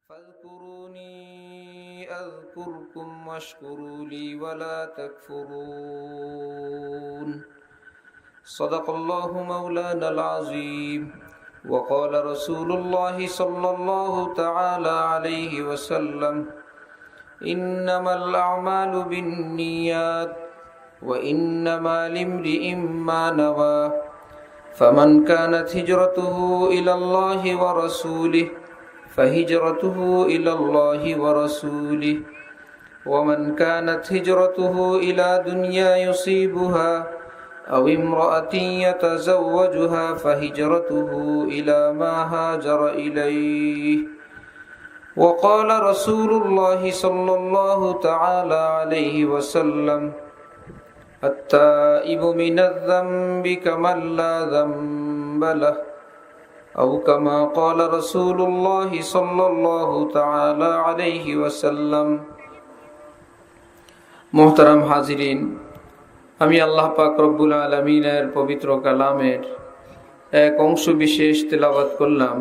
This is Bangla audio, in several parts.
فاذكروني أذكركم واشكروا لي ولا تكفرون. صدق الله مولانا العظيم. وقال رسول الله صلى الله تعالى عليه وسلم: إنما الأعمال بالنيات وإنما لامرئ ما نوى. فمن كانت هجرته إلى الله ورسوله فهجرته إلى الله ورسوله، ومن كانت هجرته إلى دنيا يصيبها أو امرأة يتزوجها فهجرته إلى ما هاجر إليه. وقال رسول الله صلى الله تعالى عليه وسلم: التائب من الذنب كمن لا ذنب له، أو كما قال رسول الله صلى الله تعالى عليه وسلم. মোহতারাম হাজিরিন, আমি আল্লাহ পাক রব্বুল আলামিনের পবিত্র কালামের এক অংশ বিশেষ তেলাওয়াত করলাম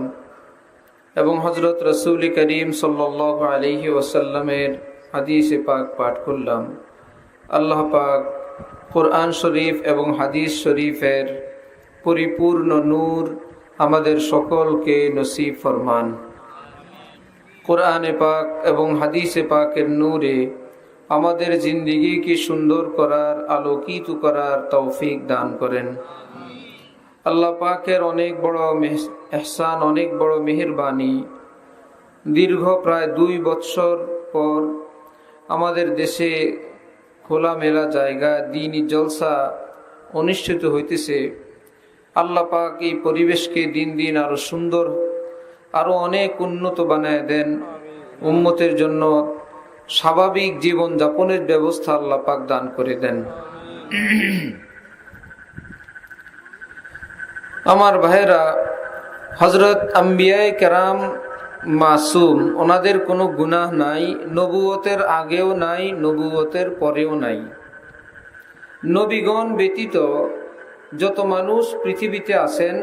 এবং হযরত রাসূল করিম সাল্লাল্লাহু আলাইহি ওয়াসাল্লামের হাদিসে পাক পাঠ করলাম। আল্লাহ পাক কোরআন শরীফ এবং হাদিস শরীফের পরিপূর্ণ নূর আমাদের সকলকে নসিব ফরমান। কোরআনে পাক এবং হাদিসে পাকের নূরে আমাদের জিন্দেগিকে সুন্দর করার, আলোকিত করার তৌফিক দান করেন। আল্লাহ পাকের অনেক বড় ইহসান, অনেক বড় মেহেরবানি। দীর্ঘ প্রায় 2 বছর পর আমাদের দেশে খোলামেলা জায়গা দ্বীনি জলসা অনুষ্ঠিত হইতেছে। আল্লাহ পাক এই পরিবেশকে দিন দিন আরো সুন্দর, আরো অনেক উন্নত বানায় দেন। উম্মতের জন্য স্বাভাবিক জীবন যাপনের ব্যবস্থা আল্লাহ পাক দান করে দেন। আমার ভাইরা, হযরত আম্বিয়ায়ে কেরাম মাসুম, ওনাদের কোনো গুনাহ নাই, নবুয়তের আগেও নাই, নবুয়তের পরেও নাই। নবীগণ ব্যতীত যত মানুষ পৃথিবীতে আছেন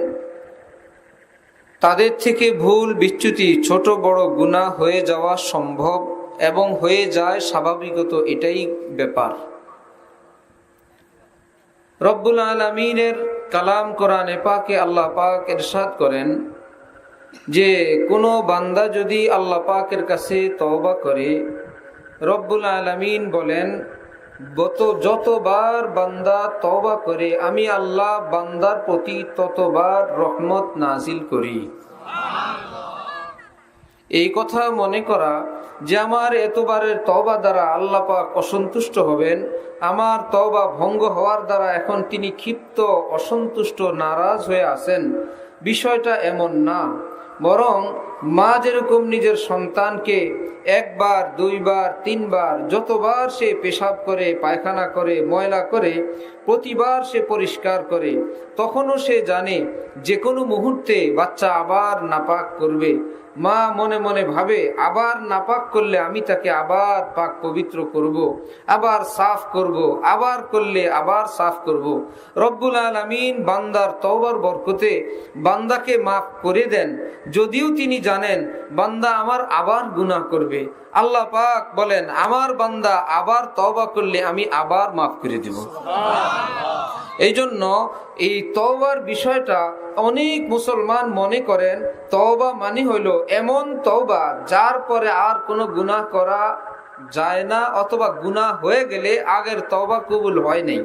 তাদের থেকে ভুল বিচ্যুতি, ছোট বড় গুনাহ হয়ে যাওয়া সম্ভব এবং হয়ে যায় স্বাভাবিকত, এটাই ব্যাপার। রব্বুল আলামিনের কালাম কোরআনে পাকে আল্লাহ পাক ইরশাদ করেন যে কোনো বান্দা যদি আল্লাহ পাকের কাছে তওবা করে, রব্বুল আলামিন বলেন যতবার বান্দা তওবা করে আমি আল্লাহ বান্দার প্রতি ততবার রহমত নাজিল করি। এই কথা মনে করা যে আমার এতবারের তওবা দ্বারা আল্লাহ পাক অসন্তুষ্ট হবেন, আমার তওবা ভঙ্গ হওয়ার দ্বারা এখন তিনি ক্ষিপ্ত, অসন্তুষ্ট, নারাজ হয়ে আছেন, বিষয়টা এমন না। বরং মা যেরকম নিজের সন্তানকে 1 বার 2 বার 3 বার যতবার সে পেশাব করে, পায়খানা করে, ময়লা করে, প্রতিবার সে পরিষ্কার করে, তখনও সে জানে যে কোনো মুহূর্তে বাচ্চা আবার নাপাক করবে। মা মনে মনে ভাবে আবার নাপাক করলে আমি তাকে আবার পাক পবিত্র করব, আবার সাফ করব, আবার করলে আবার সাফ করব। রব্বুল আলামিন বান্দার তওবার বরকতে বান্দাকে মাফ করে দেন, যদিও তিনি জানেন বান্দা আমার আবার গুনাহ করবে। আল্লাহ পাক বলেন আমার বান্দা আবার তওবা করলে আমি আবার মাফ করে দেব। এই জন্য এই তওবার বিষয়টা অনেক মুসলমান মনে করেন তওবা মানে হইল এমন তওবা যার পরে আর কোনো গুনাহ করা যায় না, অথবা গুনাহ হয়ে গেলে আগের তওবা কবুল হয় নাই।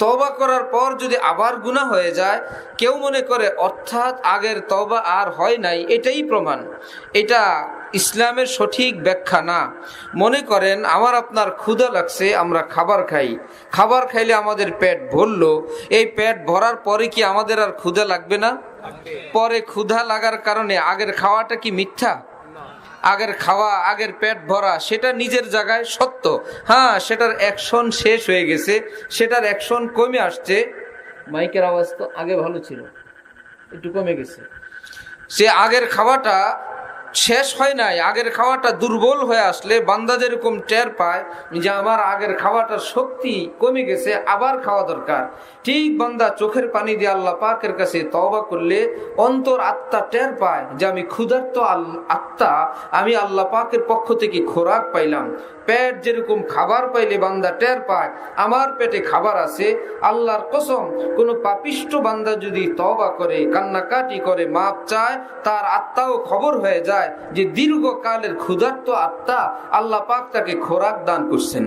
তওবা করার পর যদি আবার গুনাহ হয়ে যায়, কেউ মনে করে অর্থাৎ আগের তওবা আর হয় নাই, এটাই প্রমাণ। এটা ইসলামের সঠিক ব্যাখ্যা না। মনে করেন আমার আপনার ক্ষুধা লাগছে, আমরা খাবার খাই, খাবার খাইলে আমাদের পেট ভরলো, এই পেট ভরার পরে কি আমাদের আর ক্ষুধা লাগবে না? পরে ক্ষুধা লাগার কারণে আগের খাওয়াটা কি মিথ্যা? আগের খাওয়া, আগের পেট ভরা, সেটা নিজের জায়গায় সত্য। হ্যাঁ, সেটার অ্যাকশন শেষ হয়ে গেছে, সেটার অ্যাকশন কমে আসছে। মাইকের আওয়াজ তো আগে ভালো ছিল, একটু কমে গেছে। সে আগের খাওয়াটা শেষ হয় নাই, আগের খাওয়াটা দুর্বল হয়ে আসলে বান্দা যেরকম টের পায় যে আমার আগের খাওয়াটার শক্তি কমে গেছে, আবার খাওয়া দরকার, ঠিক বান্দা চোখের পানি দিয়ে আল্লাহ পাকের কাছে তওবা করলে অন্তর আত্মা টের পায় যে আমি ক্ষুধার্ত আত্মা, আমি আল্লাহ পাকের পক্ষ থেকে খোরাক পাইলাম। পেট যেরকম খাবার পাইলে বান্দা টের পায় আমার পেটে খাবার আছে। আল্লাহর কসম, কোনো পাপিষ্ট বান্দা যদি তওবা করে, কান্নাকাটি করে, মাপ চায়, তার আত্মাও খবর হয়ে যায় যে দীর্ঘকালের ক্ষুধার্ত আত্মা আল্লাহ পাক তাকে খোরাক দান করছেন।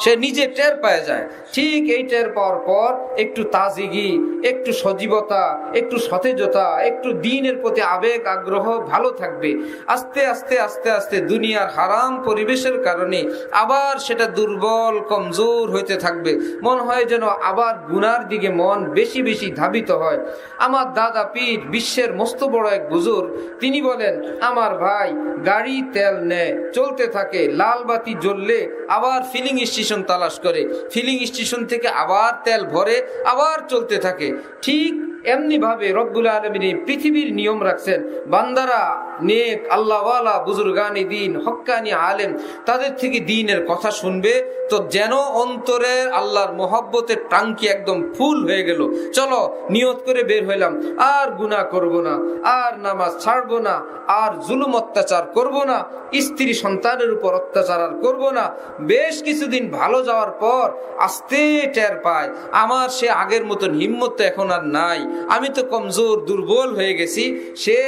সে নিজে টের পেয়ে যায়। ঠিক এই টের পাওয়ার পর একটু তাজিগি, একটু সজীবতা, একটু সতেজতা, একটু দিনের প্রতি আবেগ আগ্রহ ভালো থাকবে। আস্তে আস্তে আস্তে আস্তে দুনিয়ার হারাম পরিবেশের কারণে আবার সেটা দুর্বল কমজোর হইতে থাকবে। মনে হয় যেন আবার গুনার দিকে মন বেশি বেশি ধাবিত হয়। আমার দাদা পীর, বিশ্বের মস্ত বড় এক বুজুর্গ, তিনি বলেন, আমার ভাই গাড়ি তেল নেয়, চলতে থাকে, লাল বাতি জ্বললে আবার ফিলিং স্টেশন তালাশ করে, ফিলিং স্টেশন থেকে আবার তেল ভরে, আবার চলতে থাকে। ঠিক এমনি ভাবে রব্বুল আলামিন পৃথিবীর নিয়ম রাখছেন, বান্দারা নেক আল্লাহওয়ালা বুজুর্গানি দিন, হক্কানি আলেম, তাদের থেকে দিনের কথা শুনবে তো যেন অন্তরের আল্লাহর মোহাব্বতের টাঙ্কি একদম ফুল হয়ে গেল। চলো নিয়ত করে বের হইলাম, আর গুনাহ করব না, আর নামাজ ছাড়বো না, আর জুলুম অত্যাচার করব না, স্ত্রী সন্তানের উপর অত্যাচার আর করব না। বেশ কিছুদিন ভালো যাওয়ার পর আস্তে টের পায় আমার সে আগের মতন হিম্মত তো এখন আর নাই, আমি তো কমজোর দুর্বল হয়ে গেছি। সে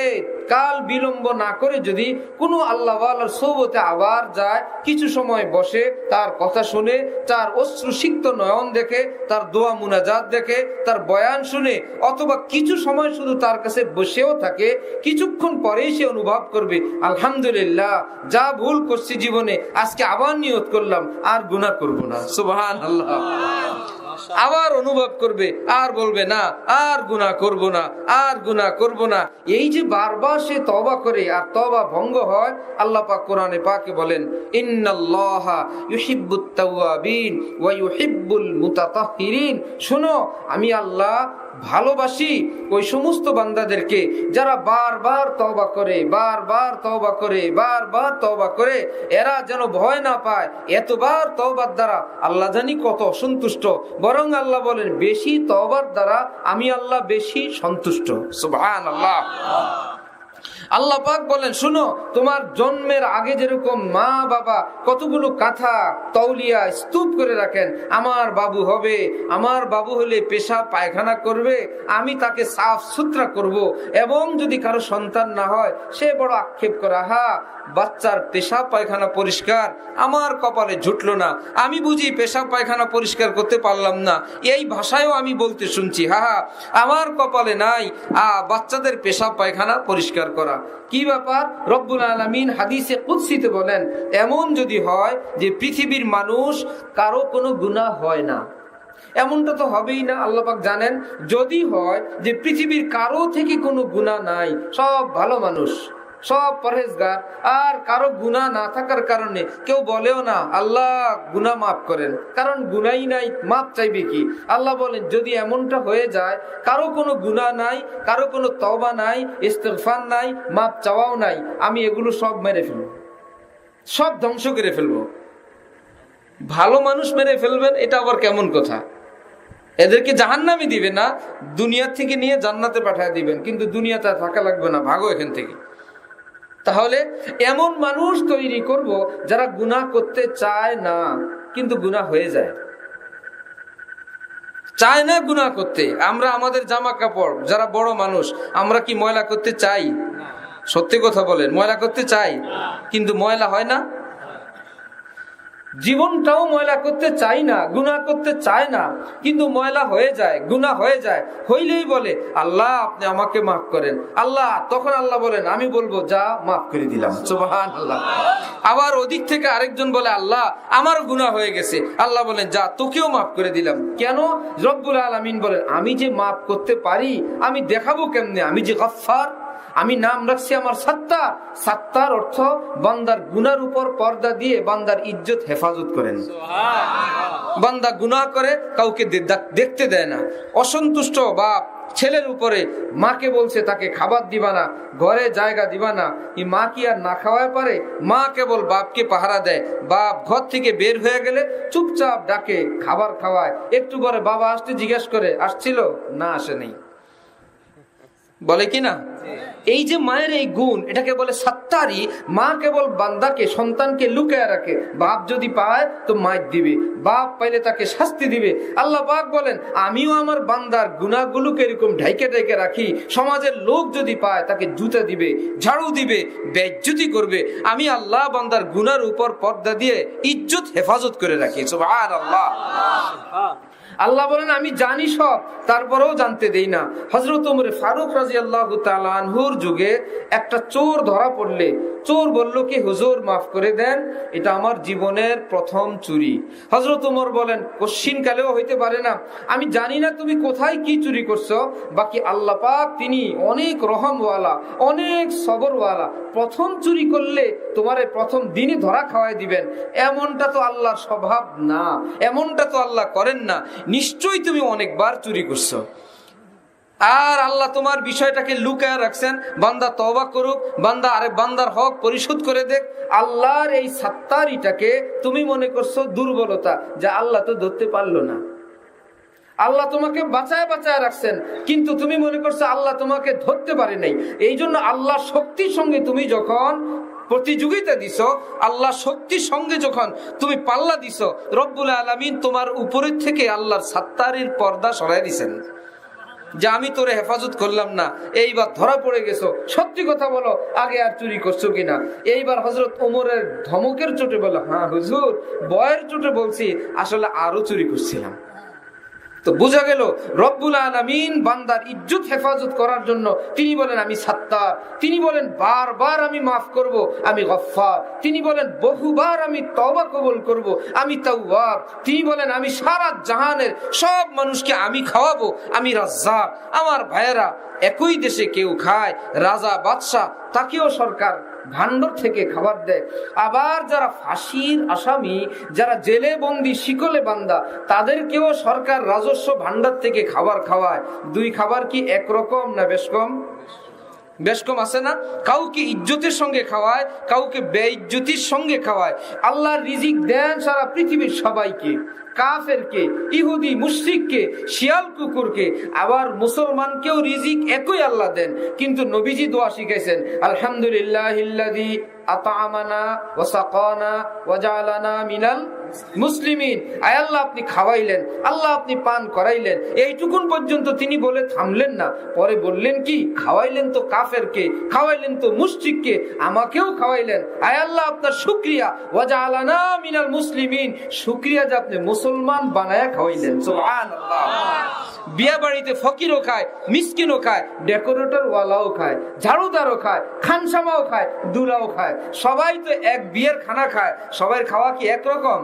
কাল বিলম্ব না করে যদি কোনো আল্লাহওয়ালার সোহবতে আবার যায়, কিছু সময় বসে, তার কথা শুনে, তার অশ্রুসিক্ত নয়ন দেখে, তার দোয়া মুনাজাত দেখে, তার বয়ান শুনে, অথবা কিছু সময় শুধু তার কাছে বসেও থাকে, কিছুক্ষণ পরেই সে অনুভব করবে, আলহামদুলিল্লাহ, যা ভুল করছি জীবনে আজকে আবার নিয়ত করলাম আর গুনাহ করব না। সুবহানাল্লাহ। আবার অনুভব করবে, আর বলবে না, আর গুনাহ করব না, আর গুনাহ করব না। এই যে বারবার সে তওবা করে আর তওবা ভঙ্গ হয়, আল্লাহ পাক কোরআনে পাকে বলেন, ইন্নাল্লাহা ইউহিব্বুত তাওয়াবিন ওয়া ইউহিব্বুল মুতাতাহহিরিন। শোনো, আমি আল্লাহ ভালোবাসি ওই সমস্ত বান্দাদেরকে যারা বারবার তওবা করে, বারবার তওবা করে, বারবার তওবা করে। এরা যেন ভয় না পায় এতবার তওবার দ্বারা আল্লাহ জানি কত অসন্তুষ্ট, বরং আল্লাহ বলেন বেশি তওবার দ্বারা আমি আল্লাহ বেশি সন্তুষ্ট। সুবহানাল্লাহ। আল্লাহ পাক বলেন, শুনো, তোমার জন্মের আগে যেরকম মা বাবা কতগুলো কাঁথা তৌলিয়া স্তূপ করে রাখেন, আমার বাবু হবে, আমার বাবু হলে পেশাব পায়খানা করবে, আমি তাকে সাফ সুতরা করব। এবং যদি কারো সন্তান না হয়, সে বড় আক্ষেপ করে, হা বাচ্চার পেশাব পায়খানা পরিষ্কার, আমার কপালে জুটলো না, আমি বুঝি পেশাব পায়খানা পরিষ্কার করতে পারলাম না, এই ভাষায়ও আমি বলতে শুনছি, হা হা আমার কপালে নাই বাচ্চাদের পেশাব পায়খানা পরিষ্কার করা। কি ব্যাপার? রব্বুল আলামিন হাদিসে কুদসিতে বলেন, এমন যদি হয় যে পৃথিবীর মানুষ কারো কোনো গুনাহ হয় না, এমনটা তো হবেই না, আল্লাহ পাক জানেন। যদি হয় যে পৃথিবীর কারো থেকে কোনো গুনাহ নাই, সব ভালো মানুষ, সব পরহেজগার, আর কারো গুনাহ না থাকার কারণে কেউ বলেও না আল্লাহ গুনাহ মাফ করেন, কারণ গুনাহই নাই, মাফ চাইবে কি? আল্লাহ বলেন, যদি এমনটা হয়ে যায়, কারো কোনো গুনাহ নাই, কারো কোনো তওবা নাই, ইস্তিগফার নাই, মাফ চাওয়াও নাই, আমি এগুলো সব মেরে ফেলবো, সব ধ্বংস করে ফেলবো। ভালো মানুষ মেরে ফেলবেন, এটা আবার কেমন কথা? এদেরকে জাহান্নামে দিবে না, দুনিয়া থেকে নিয়ে জান্নাতে পাঠিয়ে দিবেন, কিন্তু দুনিয়াতে থাকা লাগবে না, ভাগো এখান থেকে। তাহলে এমন মানুষ তৈরি করব যারা গুনাহ করতে চায় না, কিন্তু গুনাহ হয়ে যায়, চায় না গুনাহ করতে। আমরা আমাদের জামা কাপড়, যারা বড় মানুষ, আমরা কি ময়লা করতে চাই? সত্যি কথা বলেন, ময়লা করতে চাই, কিন্তু ময়লা হয় না। জীবনটাও ময়লা করতে চাই না, গুনাহ করতে চায় না, কিন্তু ময়লা হয়ে যায়, গুনাহ হয়ে যায়। হইলেই বলে আল্লাহ আপনি আমাকে মাফ করেন, আল্লাহ, তখন আল্লাহ বলেন আমি বলবো যা মাফ করে দিলাম। সুবহানাল্লাহ। আবার ওদিক থেকে আরেকজন বলে আল্লাহ আমার গুনাহ হয়ে গেছে, আল্লাহ বলেন যা তোকেও মাফ করে দিলাম। কেন? রব্বুল আলামিন বলেন আমি যে মাফ করতে পারি, আমি দেখাবো কেমনে, আমি যে গফফার, আমি নাম রাখছি আমার সাত্তার। সাত্তার অর্থ বান্দার গুনার উপর পর্দা দিয়ে বান্দার ইজ্জত হেফাজত করেন। বান্দা গুনাহ করে কাউকে দেখতে দেয় না, অসন্তুষ্ট বা ছেলের উপরে, মাকে বলছে তাকে খাবার দিবা না, ঘরে জায়গা দিবা না। এই মা কি আর না খাওয়ায় পারে? মা কেবল বাপকে পাহারা দেয়। বাপ ঘর থেকে বের হয়ে গেলে চুপচাপ ডাকে, খাবার খাওয়ায়। একটু পরে বাবা আসতে জিজ্ঞেস করে, আসছিল না? আসে নেই, বলে কি না? এই যে মায়ের এই গুণ, এটাকে বলে সাত্তারি। মা কেবল বান্দাকে, সন্তানকে লুকিয়ে রাখে। বাপ যদি পায় তো মাইর দিবে, বাপ পাইলে তাকে শাস্তি দিবে। আল্লাহ পাক বলেন, আমিও আমার বান্দার গুনাহগুলোকে এরকম ঢাইকে ঢাইকে রাখি। সমাজের লোক যদি পায় তাকে জুতা দিবে, ঝাড়ু দিবে, বেইজ্জতি করবে। আমি আল্লাহ বান্দার গুনার উপর পর্দা দিয়ে ইজ্জত হেফাজত করে রাখি। সুবহানাল্লাহ। আল্লাহ বলেন, আমি জানি সব, তারপরেও জানতে দেই না। হযরত ওমর ফারুক রাদিয়াল্লাহু তাআলা আনহুর যুগে একটা চোর ধরা পড়লে চোর বলল কি, হুজুর মাফ করে দেন, এটা আমার জীবনের প্রথম চুরি। হযরত ওমর বলেন, কশ্চিন কালেও হইতে পারে না, আমি জানি না তুমি কোথায় কি চুরি করছো। বাকি আল্লাহ পাক তিনি অনেক রহমওয়ালা, অনেক সবরওয়ালা। প্রথম চুরি করলে তোমারে প্রথম দিনই ধরা খাওয়াই দিবেন, এমনটা তো আল্লাহর স্বভাব না, এমনটা তো আল্লাহ করেন না। নিশ্চয়ই তুমি অনেকবার চুরি করছো, আর আল্লাহ তোমার বিষয়টাকে লুকায় রাখছেন। বান্দা তওবা করুক, বান্দা আরেক বান্দার হক পরিশোধ করে দেখ। আল্লাহর এই সাত্তারিটাকে তুমি মনে করছো দুর্বলতা, যা আল্লাহ তো ধরতে পারলো না। আল্লাহ তোমাকে বাঁচায় বাঁচায় রাখছেন, কিন্তু তুমি মনে করছো আল্লাহ তোমাকে ধরতে পারে নাই। এই জন্য আল্লাহর শক্তির সঙ্গে তুমি যখন প্রতিযোগিতা দিছ, আল্লাহ শক্তির সঙ্গে যখন তুমি পাল্লা দিছ, রব্বুল আলামিন তোমার উপরের থেকে আল্লাহর সাত্তারির পর্দা সরাই দিছেন, যে আমি তোরে হেফাজত করলাম না, এইবার ধরা পড়ে গেছো, সত্যি কথা বলো, আগে আর চুরি করছো কিনা। এইবার হযরত ওমরের ধমকের চোটে বলো, হ্যাঁ হুজুর, বয়ের চোটে বলছি, আসলে আরো চুরি করছিলাম। তো বোঝা গেল রব্বুল আলামিন বান্দার ইজ্জত হেফাজত করার জন্য তিনি বলেন আমি সাত্তার, তিনি বলেন বারবার আমি মাফ করব, আমি গফফার, তিনি বলেন বহুবার আমি তওবা কবুল করব, আমি তাওয়াব, তিনি বলেন আমি সারা জাহানের সব মানুষকে আমি খাওয়াবো, আমি রাজ্জাক। আমার ভাইয়েরা, একই দেশে কেউ খায়, রাজা বাদশাহ, তাকেও সরকার ভান্ডার থেকে খাবার দেয়। আবার যারা ফাঁসির আসামি, যারা জেলে বন্দি, শিকলে বান্দা, তাদেরকেও সরকার রাজস্ব ভান্ডার থেকে খাবার খাওয়ায়। দুই খাবার কি একরকম না বেশ কম? বেশ কম আছে না? কাউকে ইজ্জতের সঙ্গে খাওয়ায়, কাউকে বেইজ্জতির সঙ্গে খাওয়ায়। আল্লাহ রিজিক দেন সারা পৃথিবীর সবাইকে, কাফেরকে, ইহুদি মুশরিককে, শিয়াল কুকুরকে, আবার মুসলমানকেও রিজিক একই আল্লাহ দেন। কিন্তু নবীজি দোয়া শিখাইছেন, আলহামদুলিল্লাহিল্লাযী আতআমানা ওয়া সাকানা ওয়া জাআলানা মিনাল মুসলিমিন। আয় আল্লাহ, আপনি খাওয়াইলেন, আল্লাহ আপনি পান করাইলেন, এইটুকুন পর্যন্ত তিনি বলে থামলেন না। পরে বললেন কি, খাওয়াইলেন তো কাফেরকে, খাওয়াইলেন তো মুশরিককে, আমাকেও খাওয়াইলেন। আয় আল্লাহ, আপনার শুকরিয়া, ওয়া জাআলানা মিনাল মুসলিমিন, শুকরিয়া যে আপনি মুসলমান বানায়া খাওয়াইলেন। সুবহানাল্লাহ। বিয়া বাড়িতে ফকিরও খায়, মিসকিনও খায়, ডেকোরেটর ওয়ালাও খায়, ঝাড়ুদারও খায়, খানসামাও খায়, দুলাও খায়, সবাই তো এক বিয়ের খানা খায়। সবাই খাওয়া কি একরকম?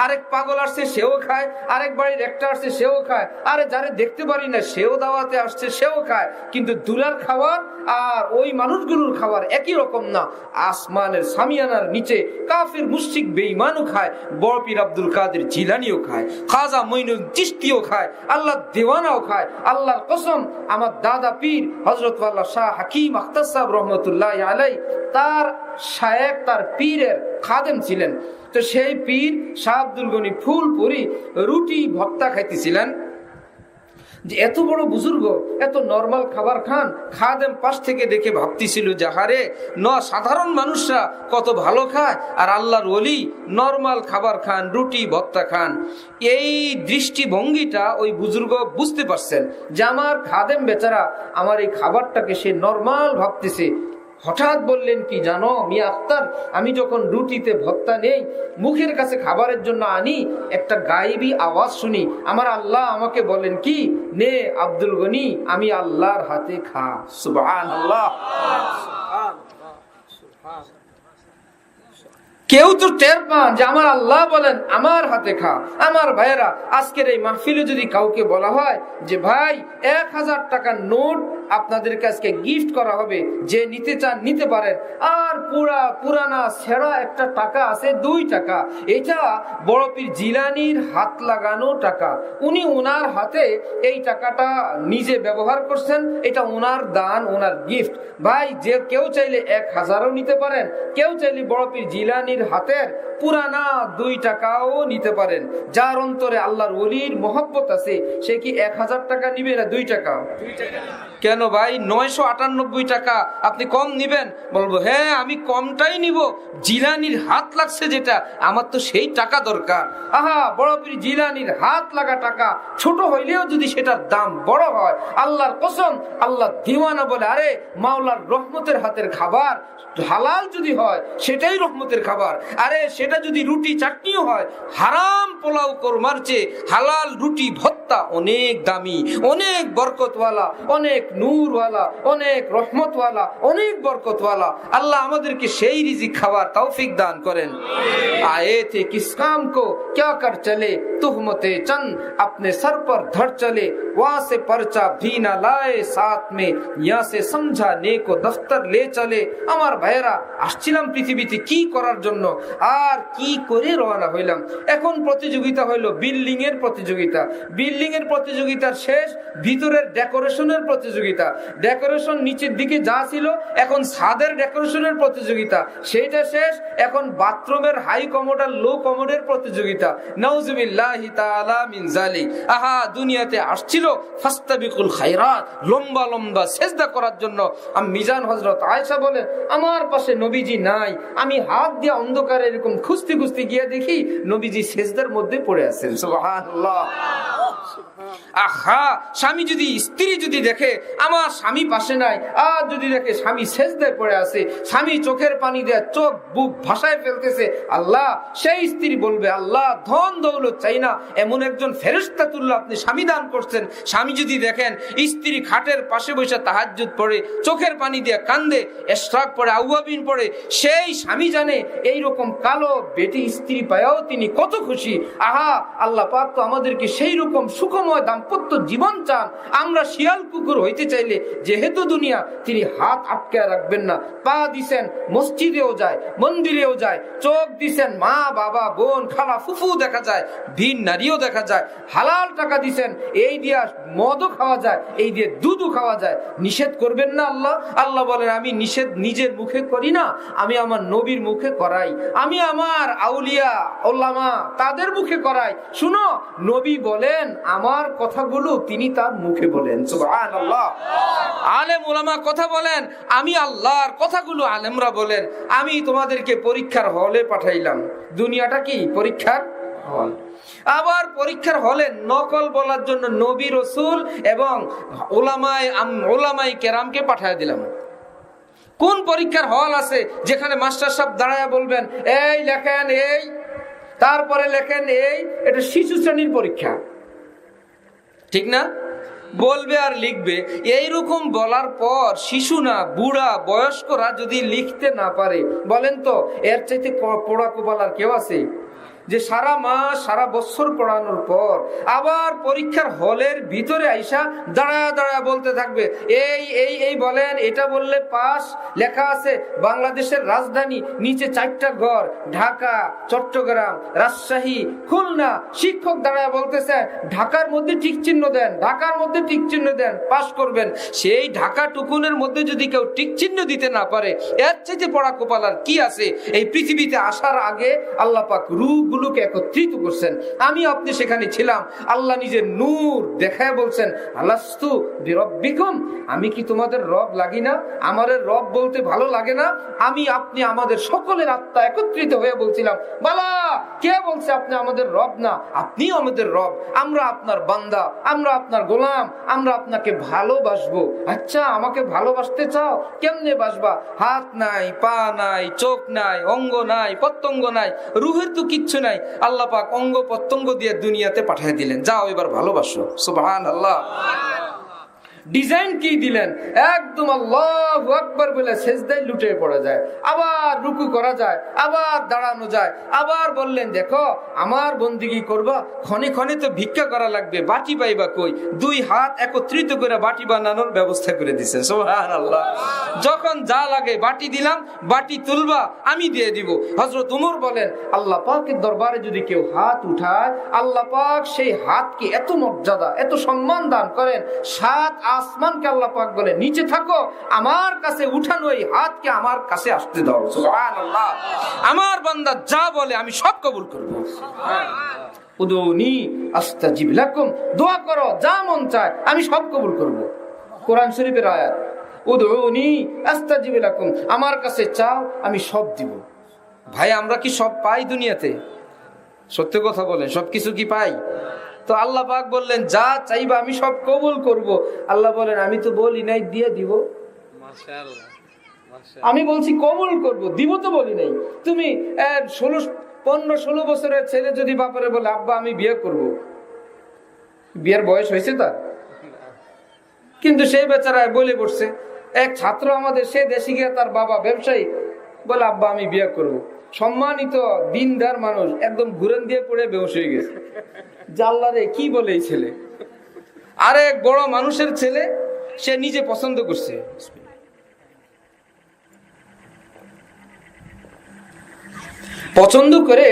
আরেক পাগল আসছে সেও খায়, আরেক বাড়ির একটা আসছে সেও খায়, আরে যারে দেখতে পারি না সেও দাওয়াতে আসছে সেও খায়। কিন্তু দুলার খাবার আর ওই মানুষগুলোর খাবার একই রকম না। আসমানের সামিয়ানার নিচে কাফির মুশরিক বেঈমানও খায়, বড় পীর আব্দুল কাদের জিলানীও খায়, খাজা মঈনুল চিশতিও খায়, আল্লাহ দেওয়ানাও খায়। আল্লাহর কসম, আমার দাদা পীর হযরত ওয়াল্লাহ শাহ হাকিম আখতার সাহেব রহমতুল্লাহ আলাই, তার শায়েখ, তার পীরের খাদেম ছিলেন। তো সেই পীর শাহ আব্দুল গনি ফুলপুরি রুটি ভর্তা খাইতেছিলেন, যে এত বড় বুজুর্গ এত নরমাল খাবার খান। খাদেম পাশ থেকে দেখে ভাবতেছিল, যাহারে সাধারণ মানুষরা কত ভালো খায়, আর আল্লাহর ওলি নরমাল খাবার খান, রুটি ভর্তা খান। এই দৃষ্টিভঙ্গিটা ওই বুজুর্গ বুঝতে পারছেন যে আমার খাদেম বেচারা আমার এই খাবারটাকে সে নরমাল ভাবতেছে। হঠাৎ বললেন কি জানো মিয়া আক্তার, আমি যখন রুটিতে ভর্তা নেই, মুখের কাছে খাবারের জন্য আনি, একটা গায়েবী আওয়াজ শুনি, আমার আল্লাহ আমাকে বলেন কি, নে আব্দুল গনি, আমি আল্লাহর হাতে খা। সুবহানাল্লাহ। কেউ তো টের পান যে আমার আল্লাহ বলেন আমার হাতে খা। আমার ভাইয়েরা, আজকের এই মাহফিলে যদি কাউকে বলা হয় যে ভাই 1000 টাকার নোট আপনাদেরকে আজকে গিফট করা হবে, যে নিতে চান নিতে পারেন, আর পুরানা ছেঁড়া একটা টাকা আছে 2 টাকা, এটা বড় পীর জিলানীর হাত লাগানো টাকা, উনি ওনার হাতে এই টাকাটা নিজে ব্যবহার করছেন, এটা ওনার দান, ওনার গিফট। ভাই, যে কেউ চাইলে 1000ও নিতে পারেন, কেউ চাইলে বড় পীর জিলানীর হাতের পুরানা 2 টাকাও নিতে পারেন। যার অন্তরে আল্লাহর ওলির মহব্বত আছে, সে কি 1000 টাকা নিবে না 2 টাকা? কেন ভাই, 998 টাকা আপনি কম নিবেন? বলবো হ্যাঁ, আমি কমটাই নিব, জিলানীর হাত লাগছে যেটা, আমার তো সেই টাকা দরকার। আহা, বড় পীর জিলানীর হাত লাগা টাকা ছোট হইলেও যদি সেটার দাম বড় হয়, আল্লাহর কসম, আল্লাহ দিওয়ানা বলে, আরে মাওলার রহমতের হাতের খাবার হালাল যদি হয় সেটাই রহমতের খাবার। আরে সেটা যদি রুটি চাটনিও হয়, হারাম পোলাও কোরমার চেয়ে হালাল রুটি ভর্তা অনেক দামি, অনেক বরকতওয়ালা, অনেক নূরওয়ালা, অনেক রহমতওয়ালা, অনেক বরকতওয়ালা। আল্লাহ আমাদেরকে সেই রিজিক খাবার তৌফিক দান করেন। आए थे किस काम को क्या कर चले, तुहमते चंद अपने सर पर धर चले, वहां से पर्चा भी ना लाए साथ में, यहाँ से समझाने को दफ्तर ले चले। আমার ভাইয়েরা, আসছিলাম পৃথিবীতে কি করার জন্য, আর কি করে রওনা হইলাম। এখন প্রতিযোগিতা হইলো বিল্ডিং এর প্রতিযোগিতা, বিল্ডিং এর প্রতিযোগিতার শেষ, ভিতরের ডেকোরেশনের প্রতিযোগিতা, ডেকোরেশন নিচের দিকে যা ছিল, এখন ছাদের ডেকোরেশনের প্রতিযোগিতা, সেইটা শেষ, এখন বাথরুমের হাই কমোড আর লো কমোডের প্রতিযোগিতা। নাউজুবিল্লাহি তাআলা মিন যালিক। আহা, দুনিয়াতে আসছিল ফাস্তাবিকুল খায়রাত, লম্বা লম্বা সেজদা করার জন্য। মিজান হযরত আয়েশা বলে, আমার পাশে নবীজি নাই, আমি হাত দিয়ে অন্ধকারে এরকম খুঁজতে খুঁজতে গিয়ে দেখি নবীজি সেজদার মধ্যে পড়ে আছেন। সুবহানাল্লাহ। আহা, স্বামী যদি, স্ত্রী যদি দেখে আমার স্বামী পাশে নাই, আর যদি দেখে স্বামী সেজদায় পড়ে আছে, স্বামী চোখের পানি দিয়ে চোখ বুক ভাসায় ফেলতেছে, আল্লাহ, সেই স্ত্রী বলবে, আল্লাহ ধন দৌলত চাই না, এমন একজন ফেরেশতা তুল্লাহ আপনি স্বামী দান করছেন। স্বামী যদি দেখেন স্ত্রী খাটের পাশে বসে তাহাজ্জুদ পড়ে, চোখের পানি দিয়ে কান্দে, ইশরাক পড়ে, আউয়াবিন পড়ে, সেই স্বামী জানে এইরকম কালো বেটি স্ত্রী পায়াও তিনি কত খুশি। আহা, আল্লাহ পাক তো আমাদেরকে সেই রকম সুখময় দাম্পত্য জীবন চান। আমরা শিয়াল কুকুর হইতে চাইলে, যেহেতু দুনিয়া, তিনি হাত আটকে রাখবেন না। পা দিছেন, মসজিদেও যায়, মন্দিরেও যায়, চোখ দিছেন, মা বাবা বোন খালা ফুফু দেখা যায়, ভিন নারীও দেখা যায়, হালাল টাকা দিছেন, এই দিয়া মদও খাওয়া যায়, এই দিয়ে দুধও খাওয়া যায়, নিষেধ করবেন না আল্লাহ? আল্লাহ বলেন, আমি নিষেধ নিজের মুখে করি না, আমি আমার নবীর মুখে করাই, আমি আমার আউলিয়া ওলামা তাদের মুখে করাই। শুনো, নবী বলেন আমার কথাগুলো তিনি তার মুখে বলেন। সুবহানাল্লাহ। আলেম ওলামা কথা বলেন, আমি আল্লাহর কথাগুলো আলেমরা বলেন। আমি তোমাদেরকে পরীক্ষার হলে পাঠাইলাম, দুনিয়াটা কি পরীক্ষার হল। আবার পরীক্ষার হলে নকল বলার জন্য নবী রাসূল এবং ওলামায়ে কেরামকে পাঠিয়ে দিলাম। কোন পরীক্ষার হল আছে যেখানে মাস্টার সাহেব দাঁড়ায় বলবেন, এই লেখেন, এই তারপরে লেখেন, এই? এটা শিশু শ্রেণীর পরীক্ষা, ঠিক না? বলবে আর লিখবে। এইরকম বলার পর শিশু না বুড়া বয়স্করা যদি লিখতে না পারে, বলেন তো এর চাইতে পড়াকো বলার কেউ আছে? যে সারা মাস সারা বছর পড়ানোর পর আবার পরীক্ষার হলের ভিতরে আইসা দাঁড়ায় দাঁড়ায় বলতে থাকবে, এই এই এই বলেন, এটা বললে পাস। লেখা আছে বাংলাদেশের রাজধানী, নিচে 4টা ঘর, ঢাকা, চট্টগ্রাম, রাজশাহী, খুলনা। শিক্ষক দাঁড়ায় বলতেছে, ঢাকার মধ্যে টিক চিহ্ন দেন, ঢাকার মধ্যে টিক চিহ্ন দেন, পাস করবেন। সেই ঢাকা টুকুনের মধ্যে যদি কেউ টিক চিহ্ন দিতে না পারে, এর চাইতে পড়া কোপালার কি আছে? এই পৃথিবীতে আসার আগে আল্লাহ পাক রূহগুলোকে একত্রিত করছেন, আমি আপনি সেখানে ছিলাম। আল্লাহ নিজের নূর দেখায় বলছেন, আলাস্তু বিরব্বিকুম, আমি কি তোমাদের রব লাগি না? আমাদের রব বলতে ভালো লাগে না? আমি আপনি আমাদের সকলের আত্মা একত্রিত হয়ে বলছিলাম, বালা কে বলছে আপনি আমাদের রব না? আপনি আমাদের রব, আমরা আপনার বান্দা, আমরা আপনার গোলাম, আমরা আপনাকে ভালোবাসবো। আচ্ছা, আমাকে ভালোবাসতে চাও? কেমনে বাসবা? হাত নাই, পা নাই, চোখ নাই, অঙ্গ নাই, প্রত্যঙ্গ নাই, রুহের তো কিচ্ছু নাই। আল্লাহ পাক অঙ্গ প্রত্যঙ্গ দিয়ে দুনিয়াতে পাঠিয়ে দিলেন, যাও এবার ভালোবাসো। সুবহানাল্লাহ। ডিজাইন কি দিলেন, একদম আল্লাহু আকবার বলে সেজদায় লুটে পড়া যায়, আবার রুকু করা যায়, আবার দাঁড়ানো যায়। আবার বললেন দেখো আমার বন্দিগি করবা, ক্ষণে ক্ষণে তো ভিক্ষা করা লাগবে, বাটি পাইবা কই? 2 হাত একত্রিত করে বাটি বানানোর ব্যবস্থা করে দিছেন। সুবহানাল্লাহ। যখন যা লাগে বাটি দিলাম, বাটি তুলবা আমি দিয়ে দিব। হযরত ওমর বলেন আল্লাহ পাকের দরবারে যদি কেউ হাত উঠায়, আল্লাহ পাক সেই হাতকে এত মর্যাদা, এত সম্মান দান করেন, 7 আসমানকে আল্লাহ পাক বলে নিচে থাকো, আমার কাছে উঠানো এই হাতকে আমার কাছে আসতে দাও। সুবহানাল্লাহ। আমার বান্দা যা বলে আমি সব কবুল করব। উদুনি আস্তাজিব লাকুম, দোয়া করো যা মন চায় আমি সব কবুল করব। কোরআন শরীফের আয়াত, উদুনি আস্তাজিব লাকুম, আমার কাছে চাও আমি সব দিব। ভাই আমরা কি সব পাই দুনিয়াতে? সত্য কথা বলেন, সবকিছু কি পাই? তো আল্লাহ পাক বললেন যা চাইবা আমি সব কবুল করব। আল্লাহ বলেন আমি তো বলি নাই দিয়ে দিব। মাশাআল্লাহ, মাশাআল্লাহ। আমি বলছি কবুল করব, দিব তো বলি নাই। তুমি 15-16 বছরের ছেলে যদি বাপারে বলে আব্বা আমি বিয়ে করব, বিয়ের বয়স হয়েছে তার? কিন্তু সেই বেচারায় বলে পড়ছে। এক ছাত্র আমাদের, সে দেশে গিয়ে তার বাবা ব্যবসায়ী, বলে আব্বা আমি বিয়ে করব। সম্মানিত দিনদার মানুষ একদম ঘুরেন দিয়ে পড়ে বেহুশ হয়ে গেছে। জাল্লারে কি বলে এই ছেলে? আরেক বড় মানুষের ছেলে, সে নিজে পছন্দ করছে, পছন্দ করে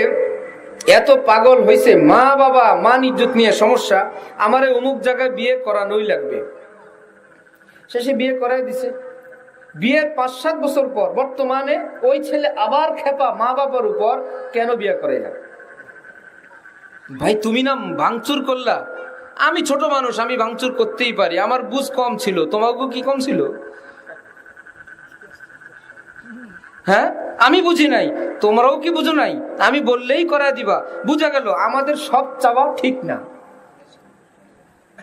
এত পাগল হয়েছে, মা বাবা মান ইজ্জত নিয়ে সমস্যা, আমারে অমুক জায়গায় বিয়ে করানোই লাগবে। শেষে বিয়ে করাই দিছে। বিয়ের 5-7 বছর পর বর্তমানে ওই ছেলে আবার খেপা মা বাবার উপর, কেন বিয়ে করে না? ভাই তুমি না ভাঙচুর করলা। আমি ছোট মানুষ, আমি ভাঙচুর করতেই পারি, আমার বুঝ কম ছিল, তোমাকেও কি কম ছিল? হ্যাঁ আমি বুঝি নাই, তোমরাও কি বুঝো নাই? আমি বললেই করা দিবা। বুঝা গেল আমাদের সব চাওয়া ঠিক না।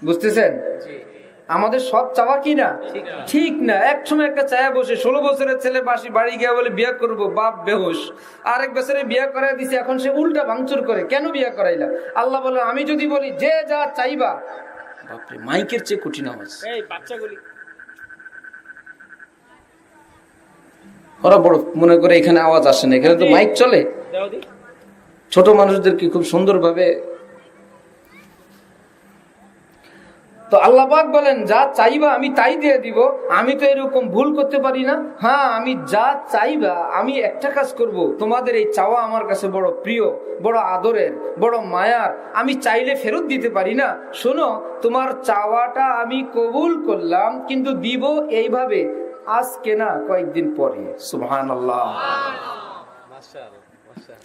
বুঝতেছেন? আমাদের সব চাওয়া কি না ঠিক না। এক সময় একটা চায়া বসে 16 বছরের ছেলে বাড়ি গিয়ে বলে বিয়ে করব, বাপ বেহুশ। আরেক বছরে বিয়ে করাই দিছে, এখন সে উল্টা ভাঙচুর করে, কেন বিয়ে করাইলা? আল্লাহ বলে আমি যদি বলি যে যা চাইবা, বাপরে মাইকের চেয়ে কঠিন আওয়াজ। এই বাচ্চাগুলি ওরা বড় মনে করে এখানে আওয়াজ আসে না, এখানে তো মাইক চলে। ছোট মানুষদেরকে খুব সুন্দরভাবে। তো আল্লাহ পাক বলেন যা চাইবা আমি তাই দিয়ে দিব। আমি তো এরকম ভুল করতে পারি না। হ্যাঁ আমি যা চাইবা, আমি একটা কাজ করব, তোমাদের এই চাওয়া আমার কাছে বড় প্রিয়, বড় আদরের, বড় মায়ার, আমি চাইলে ফেরত দিতে পারি না। শোনো তোমার চাওয়াটা আমি কবুল করলাম, কিন্তু দিব এইভাবে, আজকে না কয়েকদিন পরে। সুবহানাল্লাহ।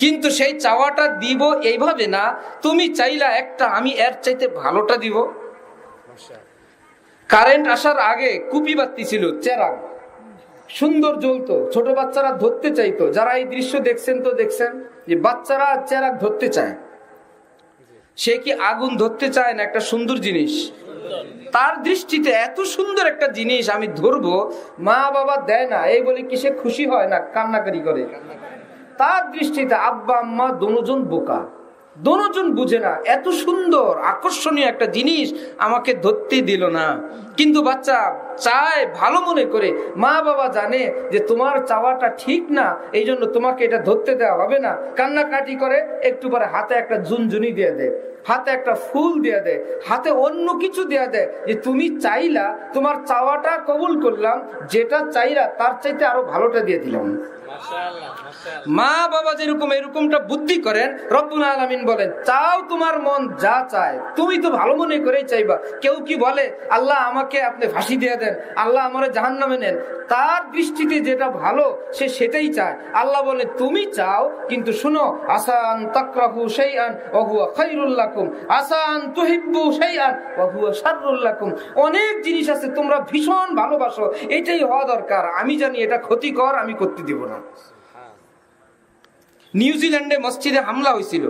কিন্তু সেই চাওয়াটা দিব এইভাবে না, তুমি চাইলা একটা, আমি এর চাইতে ভালোটা দিব। কারেন্ট আসার আগে কুপি বাতি ছিল, চেরাগ সুন্দর জ্বলতো, ছোট বাচ্চারা ধরতে চাইতো। যারা এই দৃশ্য দেখছেন তো দেখছেন যে বাচ্চারা চেরাগ ধরতে চায়। সে কি আগুন ধরতে চায় না একটা সুন্দর জিনিস? তার দৃষ্টিতে এত সুন্দর একটা জিনিস আমি ধরবো, মা বাবা দেয় না এই বলে কি সে খুশি হয় না কান্নাকারি করে? তার দৃষ্টিতে আব্বা আম্মা দুজন বোকা, দুজন বুঝে না, এত সুন্দর আকর্ষণীয় একটা জিনিস আমাকে ধরতে দিল না। কিন্তু বাচ্চা চায় ভালো মনে করে, মা বাবা জানে যে তোমার চাওয়াটা ঠিক না, এই জন্য তোমাকে এটা ধরতে দেওয়া হবে না। কান্নাকাটি করে, একটু পরে হাতে একটা ঝুনঝুনি দিয়ে দেয়, হাতে একটা ফুল দিয়ে দেয়, হাতে অন্য কিছু দিয়ে দেয়, যে তুমি চাইলা, তোমার চাওয়াটা কবুল করলাম, যেটা চাইলা তার চাইতে আরো ভালোটা দিয়ে দিলাম। মা বাবা যেরকম এরকমটা বুদ্ধি করেন, রব্বুল আলামিন বলেন চাও তোমার মন যা চায়, তুমি তো ভালো মনে করেই চাইবা। কেউ কি বলে আল্লাহ আমাকে আপনি ফাঁসি দিয়ে দেন, আল্লাহ আমার জাহান্নামে নেন? তার দৃষ্টিতে যেটা ভালো সে সেটাই চায়। আল্লাহ বলে তুমি চাও, কিন্তু শুনো, আসান তাকরাহু শাইআন ওয়া হুয়া খায়রুল লাকুম, আসান তুহিব্বু শাইআন ওয়া হুয়া শাররুল লাকুম। অনেক জিনিস আছে তোমরা ভীষণ ভালোবাসো, এটাই হওয়া দরকার, আমি জানি এটা ক্ষতিকর, আমি করতে দেব না। নিউজিল্যান্ডে মসজিদে হামলা হয়েছিল,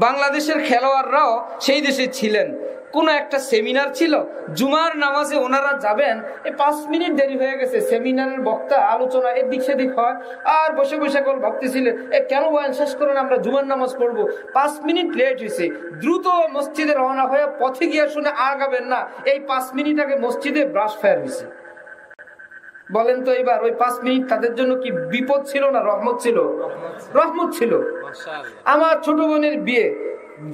বাংলাদেশের খেলোয়াড়রাও সেই দেশে ছিলেন। কোনো একটা সেমিনার ছিল, জুমার নামাজে ওনারা যাবেন, এই 5 মিনিট দেরি হয়ে গেছে, সেমিনারের বক্তা আলোচনা এদিক সেদিক হয়, আর বসে বসে ভাবতেছিলেন কেন বয়ান শেষ করেন, আমরা জুমার নামাজ পড়বো। 5 মিনিট লেট হয়েছে, দ্রুত মসজিদে রওনা হয়ে পথে গিয়ে শুনে আগাবেন না, এই 5 মিনিট আগে মসজিদে ব্রাশ ফায়ার হয়েছে। বলেন তো এবার ওই 5 মিনিট তাদের জন্য কি বিপদ ছিল না রহমত ছিল? রহমত ছিল। আমার ছোট বোনের বিয়ে,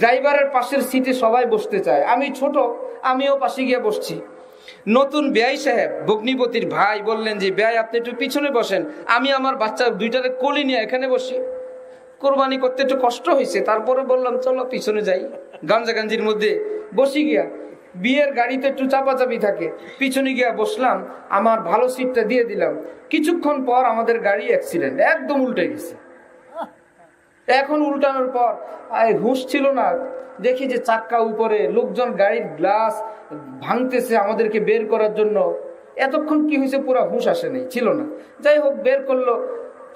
ড্রাইভারের পাশের সিটে সবাই বসতে চায়, আমি ছোট, আমিও পাশে গিয়ে বসছি। নতুন বেয়াই সাহেব ভগ্নিপতির ভাই বললেন যে বেয়াই আপনি একটু পিছনে বসেন, আমি আমার বাচ্চা দুইটারে কোলে নিয়ে এখানে বসি। কোরবানি করতে একটু কষ্ট হয়েছে, তারপরে বললাম চলো পিছনে যাই। গাঞ্জির মধ্যে বসি গিয়া, বিয়ের গাড়িতে একটু চাপাচাপি থাকে, পিছনে গিয়া বসলাম, আমার ভালো সিটটা দিয়ে দিলাম। কিছুক্ষণ পর আমাদের গাড়ি অ্যাক্সিডেন্ট, একদম উল্টে গেছে। এখন উল্টানোর পর হুঁশ ছিল না, দেখি যে চাক্কা উপরে, লোকজন গাড়ির গ্লাস ভাঙতেছে আমাদেরকে বের করার জন্য। এতক্ষণ কি হয়েছে পুরো হুঁশ আসে নাই, ছিল না। যাই হোক বের করলো,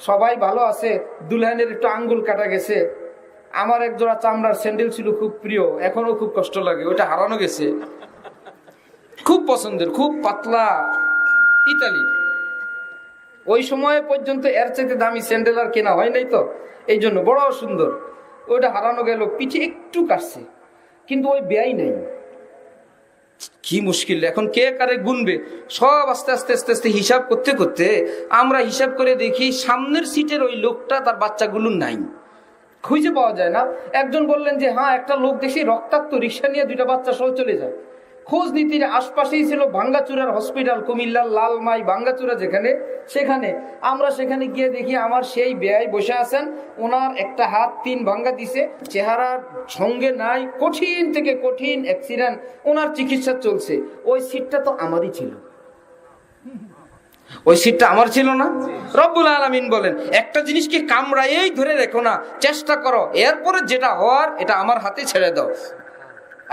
সবাই ভালো আছে। দুলহানের একটু আঙ্গুল কাটা গেছে। আমার এক জোড়া চামড়ার স্যান্ডেল ছিল খুব প্রিয়, এখনো খুব কষ্ট লাগে, ওইটা হারানো গেছে। খুব পছন্দের, খুব পাতলা, ইতালি। ওই সময় পর্যন্ত এর চাইতে দামি স্যান্ডেল আর কেনা হয় নাই, তো এই জন্য বড় সুন্দর। ওইটা হারানো গেল, পিঠে একটু কাটছে, কিন্তু ওই বেয়াই নাই। কি মুশকিল, এখন কে কারে গুনবে? সব আস্তে আস্তে আস্তে আস্তে হিসাব করতে করতে আমরা হিসাব করে দেখি সামনের সিটের ওই লোকটা, তার বাচ্চাগুলো নাই, খুঁজে পাওয়া যায় না। একজন বললেন যে হ্যাঁ, একটা লোক দেখি রক্তাক্ত রিক্সা নিয়ে 2টা বাচ্চা সহ চলে যায়। খোঁজ নীতির আশপাশেই ছিল ভাঙ্গাচুরার হসপিটাল, কুমিল্লার লালমাই ভাঙ্গাচুরা যেখানে, সেখানে আমরা সেখানে গিয়ে দেখি আমার সেই বেয়াই বসে আছেন, ওনার একটা হাত 3 ভাঙ্গা দিছে, চেহারার সঙ্গে নাই, কঠিন থেকে কঠিন অ্যাক্সিডেন্ট, ওনার চিকিৎসা চলছে। ওই সিটটা তো আমারই ছিল, ওই সিটটা আমার ছিল না। রব্বুল আলামিন বলেন একটা জিনিসকে কামড়ায়েই ধরে রেখো না, চেষ্টা করো, এরপরে যেটা হওয়ার এটা আমার হাতে ছেড়ে দাও।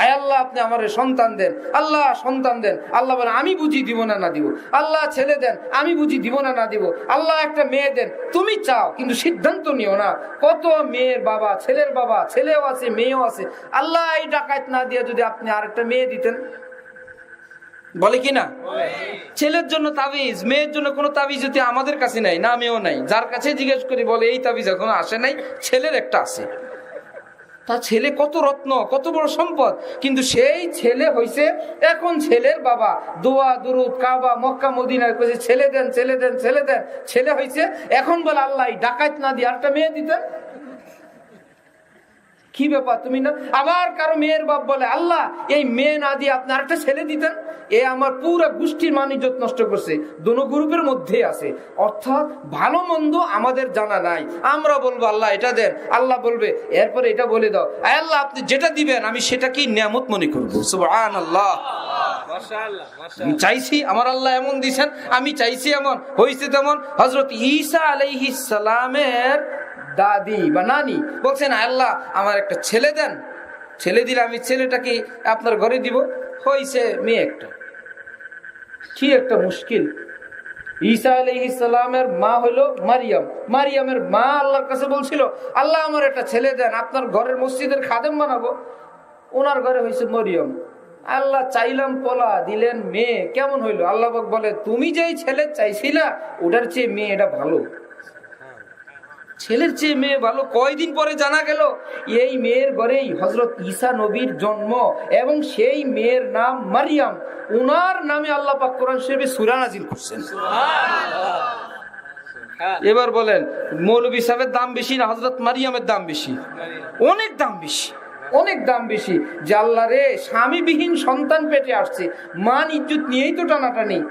আয় আল্লাহ আপনি আমার সন্তান দেন, আল্লাহ সন্তান দেন। আল্লাহ বলেন আমি বুঝি দিব না না দিব। আল্লাহ ছেলে দেন, আমি বুঝি দিব না না দিব। আল্লাহ একটা মেয়ে দেন, তুমি চাও কিন্তু সিদ্ধান্ত নিও না। কত মেয়ের বাবা, ছেলের বাবা, ছেলেও আছে মেয়েও আছে। আল্লাহ এই ডাকাত না দিয়ে যদি আপনি আরেকটা মেয়ে দিতেন, বলে কি না? ছেলের জন্য তাবিজ, মেয়ের জন্য কোনো তাবিজ যদি আমাদের কাছে নাই, না আমিও নাই, যার কাছে জিজ্ঞেস করি বলে এই তাবিজ এখনো আসে নাই, ছেলের একটা আছে। তার ছেলে কত রত্ন, কত বড় সম্পদ, কিন্তু সেই ছেলে হইছে এখন ছেলের বাবা দোয়া দুরুদ কাবা মক্কা মদিনায় কইছে ছেলে দেন ছেলে দেন ছেলে দেন, ছেলে হইছে। এখন বলে আল্লাহ ডাকাত না দিয়ে আরেকটা মেয়ে দিতেন। কি ব্যাপার তুমি না? আবার কারো মেয়ের বাপ বলে আল্লাহ এই মেয়ে না দিয়ে আপনি আরেকটা ছেলে দিতেন। এ আমার পুরো গোষ্ঠীর মান ইজ্জত নষ্ট করছে। দোনো গ্রুপের মধ্যে আছে, অর্থাৎ ভালো মন্দ আমাদের জানা নাই। আমরা বলবো আল্লাহ এটা দেন, আল্লাহ বলবে এরপরে এটা বলে দাও, আল্লাহ আপনি যেটা দিবেন আমি সেটাকেই নিয়ামত মনে করবো। সুবহানাল্লাহ, মাশাআল্লাহ, আমি চাইছি আমার আল্লাহ এমন দিয়েছেন, আমি চাইছি এমন হয়েছে তেমন। হযরত ঈসা আলাইহিস সালামের দাদি বা নানি বলছেন আল্লাহ আমার একটা ছেলে দেন, ছেলে দিলে আমি ছেলেটাকে আপনার ঘরে দিব। হয়েছে মেয়ে একটা। কি একটা মুশকিল। ঈসা আলাইহিস সালামের মা হলো মারিয়াম, মারিয়ামের মা আল্লাহর কাছে বলছিল আল্লাহ আমার একটা ছেলে দেন, আপনার ঘরের মসজিদের খাদেম বানাবো। ওনার ঘরে হয়েছে মরিয়ম। আল্লাহ চাইলাম পোলা, দিলেন মেয়ে। কেমন হইলো? আল্লাহ বলে তুমি যেই ছেলে চাইছিলা ওটার চেয়ে মেয়ে এটা ভালো, ছেলের চেয়ে মেয়ে ভালো। কয়দিন পরে জানা গেল এই মেয়ের ঘরেই হযরত ঈসা নবীর জন্ম, এবং সেই মেয়ের নাম মারিয়াম। ওনার নামে আল্লাহ পাক কোরআন শরীফে সূরা নাজিল করছেন। এবার বলেন মৌলভী সাহেবের দাম বেশি না হযরত মারিয়ামের দাম বেশি? অনেক দাম বেশি, অনেক দাম বেশি। যে আল্লাহ রে স্বামীবিহীন সন্তান পেটে আসছে, মান ইজ্জত নিয়েই তো টানাটানি।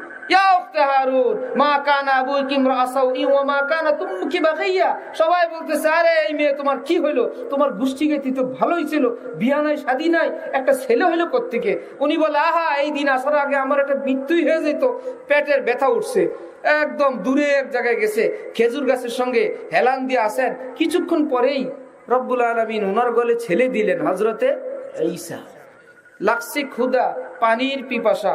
সবাই বলতেছে আরে এই মেয়ে তোমার কি হইলো, তোমার গোষ্ঠীগতি তো ভালোই ছিল, বিয়া নাই শাদী নাই, একটা ছেলে হইলো কোত্থেকে? উনি বলে আহা এই দিন আসার আগে আমার একটা মৃত্যুই হয়ে যেত, পেটের ব্যথা উঠছে। একদম দূরে এক জায়গায় গেছে, খেজুর গাছের সঙ্গে হেলান দিয়ে আসেন। কিছুক্ষণ পরেই রব্বুল আলামিন ওনার গলে ছেলে দিলেন, হযরতে ঈসা। লাগছে ক্ষুধা, পানির পিপাসা,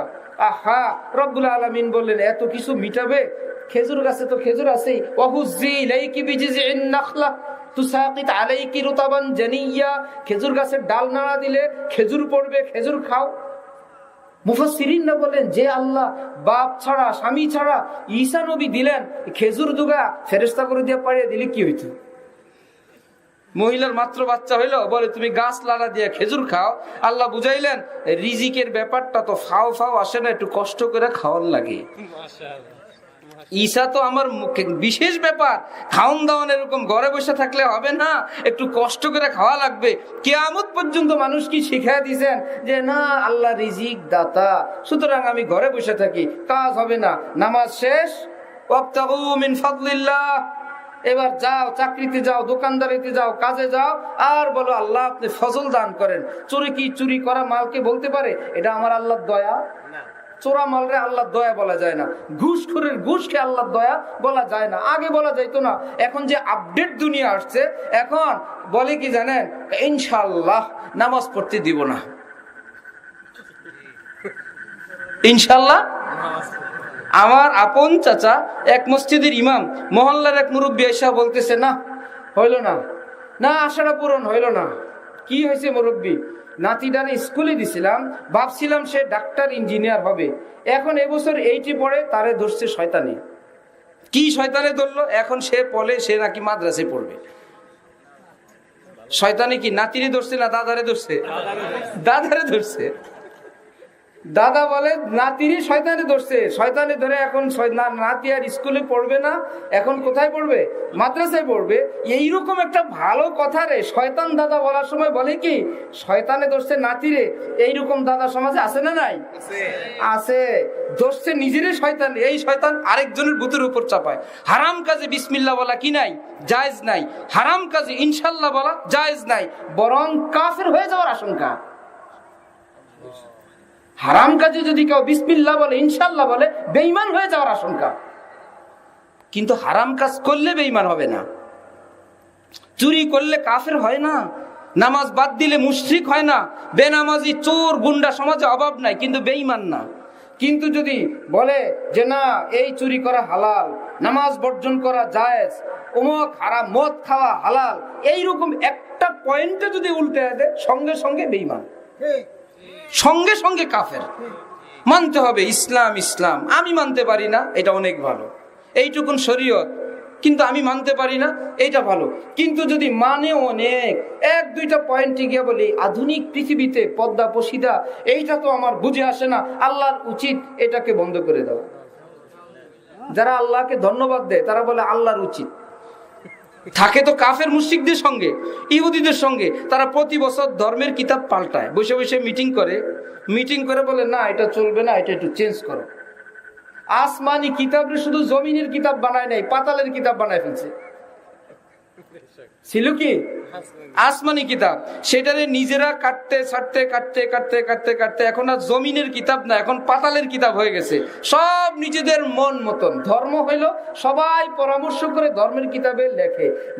আহা রব্বুল আলামিন বললেন এত কিছু মিটাবে? খেজুর গাছে তো খেজুর আছেই। ওয়াহুজ্জি ইলাইকি বিজিজিন নাখলা, তুসাকিত আলাইকি রুতাবান জানিয়া, খেজুর গাছের ডাল নাড়া দিলে খেজুর পড়বে, খেজুর খাও। মুফাসসিরিনরা বলেন যে আল্লাহ বাপ ছাড়া স্বামী ছাড়া ঈসা নবী দিলেন, খেজুর দুগা ফেরেশতা করে দিয়ে পাঠিয়ে দিলে কি হইতো? মহিলার মাত্র বাচ্চা হইলো, বলে তুমি গাছ লাড়া দিয়ে খেজুর খাও। আল্লাহ বুঝাইলেন রিজিকের ব্যাপারটা তো ফাও ফাও আসে না, একটু কষ্ট করে খাওয়ার লাগে। ঈসা তো আমার বিশেষ ব্যাপার, খাওন দাওয়ান এরকম ঘরে বসে থাকলে হবে না, একটু কষ্ট করে খাওয়া লাগবে। কিয়ামত পর্যন্ত মানুষ কি শিখাই দিয়েছেন যে না আল্লাহ রিজিক দাতা, সুতরাং আমি ঘরে বসে থাকি, কাজ হবে না, নামাজ শেষ, ওয়াবতাগু মিন ফাদলিল্লাহ, এবার যাও চাকরিতে যাও, দোকানদারিতে যাও, কাজে যাও, আর বলো আল্লাহ আপনি ফজল দান করেন। চোরে কি চুরি করা মালকে বলতে পারে এটা আমার আল্লাহর দয়া? চোরা মালরে আল্লাহর দয়া বলা যায় না, ঘুষখোরের ঘুষকে আল্লাহর দয়া বলা যায় না। আগে বলা যাইতো না, এখন যে আপডেট দুনিয়া আসছে, এখন বলে কি জানেন, ইনশাআল্লাহ নামাজ পড়তে দিব না, ইনশাআল্লাহ। আমার আপন চাচা এক মসজিদের ইমাম, মহল্লার এক মুরব্বী এসে বলতেছে না হইল না, না আশাটা পূরণ হইল না। কি হয়েছে মুরব্বী? নাতিটারে স্কুলে দিছিলাম, ভাবছিলাম সে ডাক্তার ইঞ্জিনিয়ার হবে, এখন এবছর 80 পড়ে, তারে ধরছে শয়তানি। কি শয়তানে ধরলো? এখন সে বলে সে নাকি মাদ্রাসায় পড়বে। শয়তানি কি নাতিরে ধরছে না দাদারে ধরছে? দাদারে ধরছে। দাদা বলে নাতিরই শয়তানে ধরছে, শয়তানে ধরে এখন নাতি আর স্কুলে পড়বে না, এখন কোথায় পড়বে? মাদ্রাসায় পড়বে। এইরকম একটা ভালো কথা রে শয়তান দাদা বলার সময় বলে কি শয়তানে ধরছে নাতিরে, এইরকম দাদা সমাজে আছে না নাই? আছে। ধরছে নিজেরই শয়তান, এই শয়তান আরেকজনের বুতের উপর চাপায়। হারাম কাজে বিসমিল্লাহ বলা কি নাই? জায়েজ নাই। হারাম কাজে ইনশাল্লাহ বলা জায়েজ নাই, বরং কাফের হয়ে যাওয়ার আশঙ্কা। হারাম কাজে যদি কেউ বিসমিল্লাহ বলে, ইনশাল্লাহ বলে, বেঈমান হয়ে যাওয়ার আশঙ্কা। কিন্তু হারাম কাজ করলে বেঈমান হবে না। চুরি করলে কাফের হয় না, নামাজ বাদ দিলে মুশরিক হয় না, বেনামাজি চোর গুন্ডা সমাজে অভাব নাই, কিন্তু বেঈমান না। কিন্তু যদি বলে যে না এই চুরি করা হালাল, নামাজ বর্জন করা জায়েজ, অমুক হারাম, মদ খাওয়া হালাল, এইরকম একটা পয়েন্টে যদি উল্টে দেয়, সঙ্গে সঙ্গে বেঈমান, সঙ্গে সঙ্গে কাফের। মানতে হবে ইসলাম ইসলাম, আমি মানতে পারি না, এটা অনেক ভালো, এইটুকুন শরীয়ত, কিন্তু আমি মানতে পারি না, এইটা ভালো। কিন্তু যদি মানে অনেক, এক দুইটা পয়েন্টে গিয়ে বলি আধুনিক পৃথিবীতে পদ্মা পশিদা, এইটা তো আমার বুঝে আসে না, আল্লাহর উচিত এটাকে বন্ধ করে দাও। যারা আল্লাহকে ধন্যবাদ দেয় তারা বলে আল্লাহর উচিত। থাকে তো কাফের মুশরিকদের সঙ্গে, ইহুদিদের সঙ্গে, তারা প্রতি বছর ধর্মের কিতাব পাল্টায়, বসে বসে মিটিং করে বলে না এটা চলবে না, এটা একটু চেঞ্জ করো। আসমানি কিতাবরে শুধু জমিনের কিতাব বানায় নাই, পাতালের কিতাব বানায় ফেলছে। ছিল কি আসমানি কিতাব, সেটারে নিজেরা কাটতে এখন আর জমিনের কিতাব না, এখন পাতালের কিতাব হয়ে গেছে। সব নিজেদের মন মতন। ধর্ম হইল সবাই পরামর্শ করে ধর্মের কিতাবে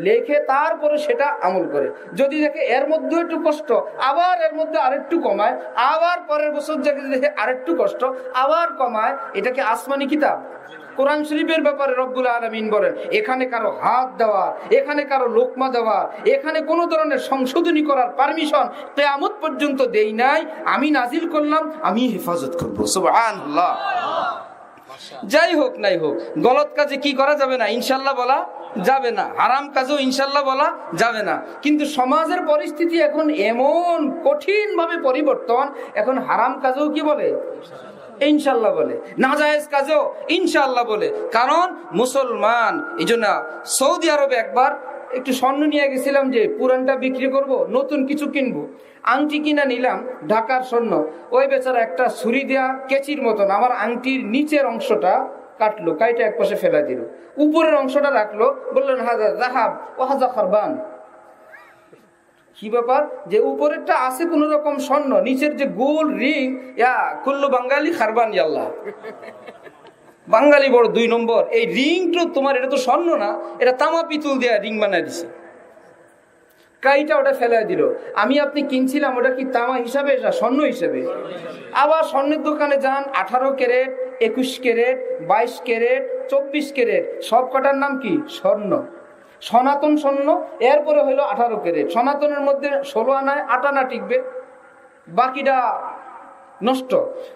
লেখে তারপরে সেটা আমল করে। যদি দেখে এর মধ্যে একটু কষ্ট, আবার এর মধ্যে আরেকটু কমায়, আবার পরের বছর দেখে আরেকটু কষ্ট, আবার কমায়। এটাকে আসমানি কিতাব। কোরআন শরীফের ব্যাপারে রব্বুল আলামিন বলেন এখানে কারো হাত দেওয়া, এখানে কারো লোকমা দেওয়া, এখানে কোনো ধরনের সংশোধনী করার পারমিশন কিয়ামত পর্যন্ত দেই নাই। আমি নাজিল করলাম, আমি হেফাজত করব। সুবহানাল্লাহ। যাই হোক নাই হোক, গলত কাজে কি করা যাবে না? ইনশাল্লাহ বলা যাবে না। হারাম কাজেও ইনশাল্লাহ বলা যাবে না। কিন্তু সমাজের পরিস্থিতি এখন এমন কঠিন ভাবে পরিবর্তন, এখন হারাম কাজেও কি বলে? ইনশাল্লাহ বলে। নাজায়েজ কাজেও ইনশাল্লাহ বলে। কারণ মুসলমান। এই জন্য সৌদি আরবে একবার একটু স্বর্ণ নিয়ে গেছিলাম যে পুরানটা বিক্রি করব, নতুন কিছু কিনবো। আংটি কিনা নিলাম, ঢাকার স্বর্ণ। ওই বেচারা একটা ছুরি দেয়া কেচির মতন আমার আংটির নিচের অংশটা কাটলো, কাইটা এক পাশে ফেলা দিল, উপরের অংশটা রাখলো, বললেন হাজার জাহাব ও হাজা খারবান। কি ব্যাপার? যে উপরেরটা আছে কোন রকম স্বর্ণ, নিচের যে গোল রিং, কুল্লু বাঙালি খারবান আল্লাহ। বাঙালি বড় 2 নম্বর। এই রিংটা তোমার, এটা তো স্বর্ণ না, এটা তামা পিতল দেয়া রিং বানায় দিছে। কাইটা ওটা ফেলাই দিল। আমি আপনি কিনছিলাম ওটা কি তামা হিসাবে না স্বর্ণ হিসাবে? আবার স্বর্ণের দোকানে যান, 18 ক্যারেট, 21 ক্যারেট, 22 ক্যারেট, 24 ক্যারেট, সব কটার নাম কি? স্বর্ণ। সনাতন স্বর্ণ, এরপরে হলো 18 ক্যারেট। সনাতনের মধ্যে 16 আনায় 8 আনা টিকবে, বাকিটা নষ্ট।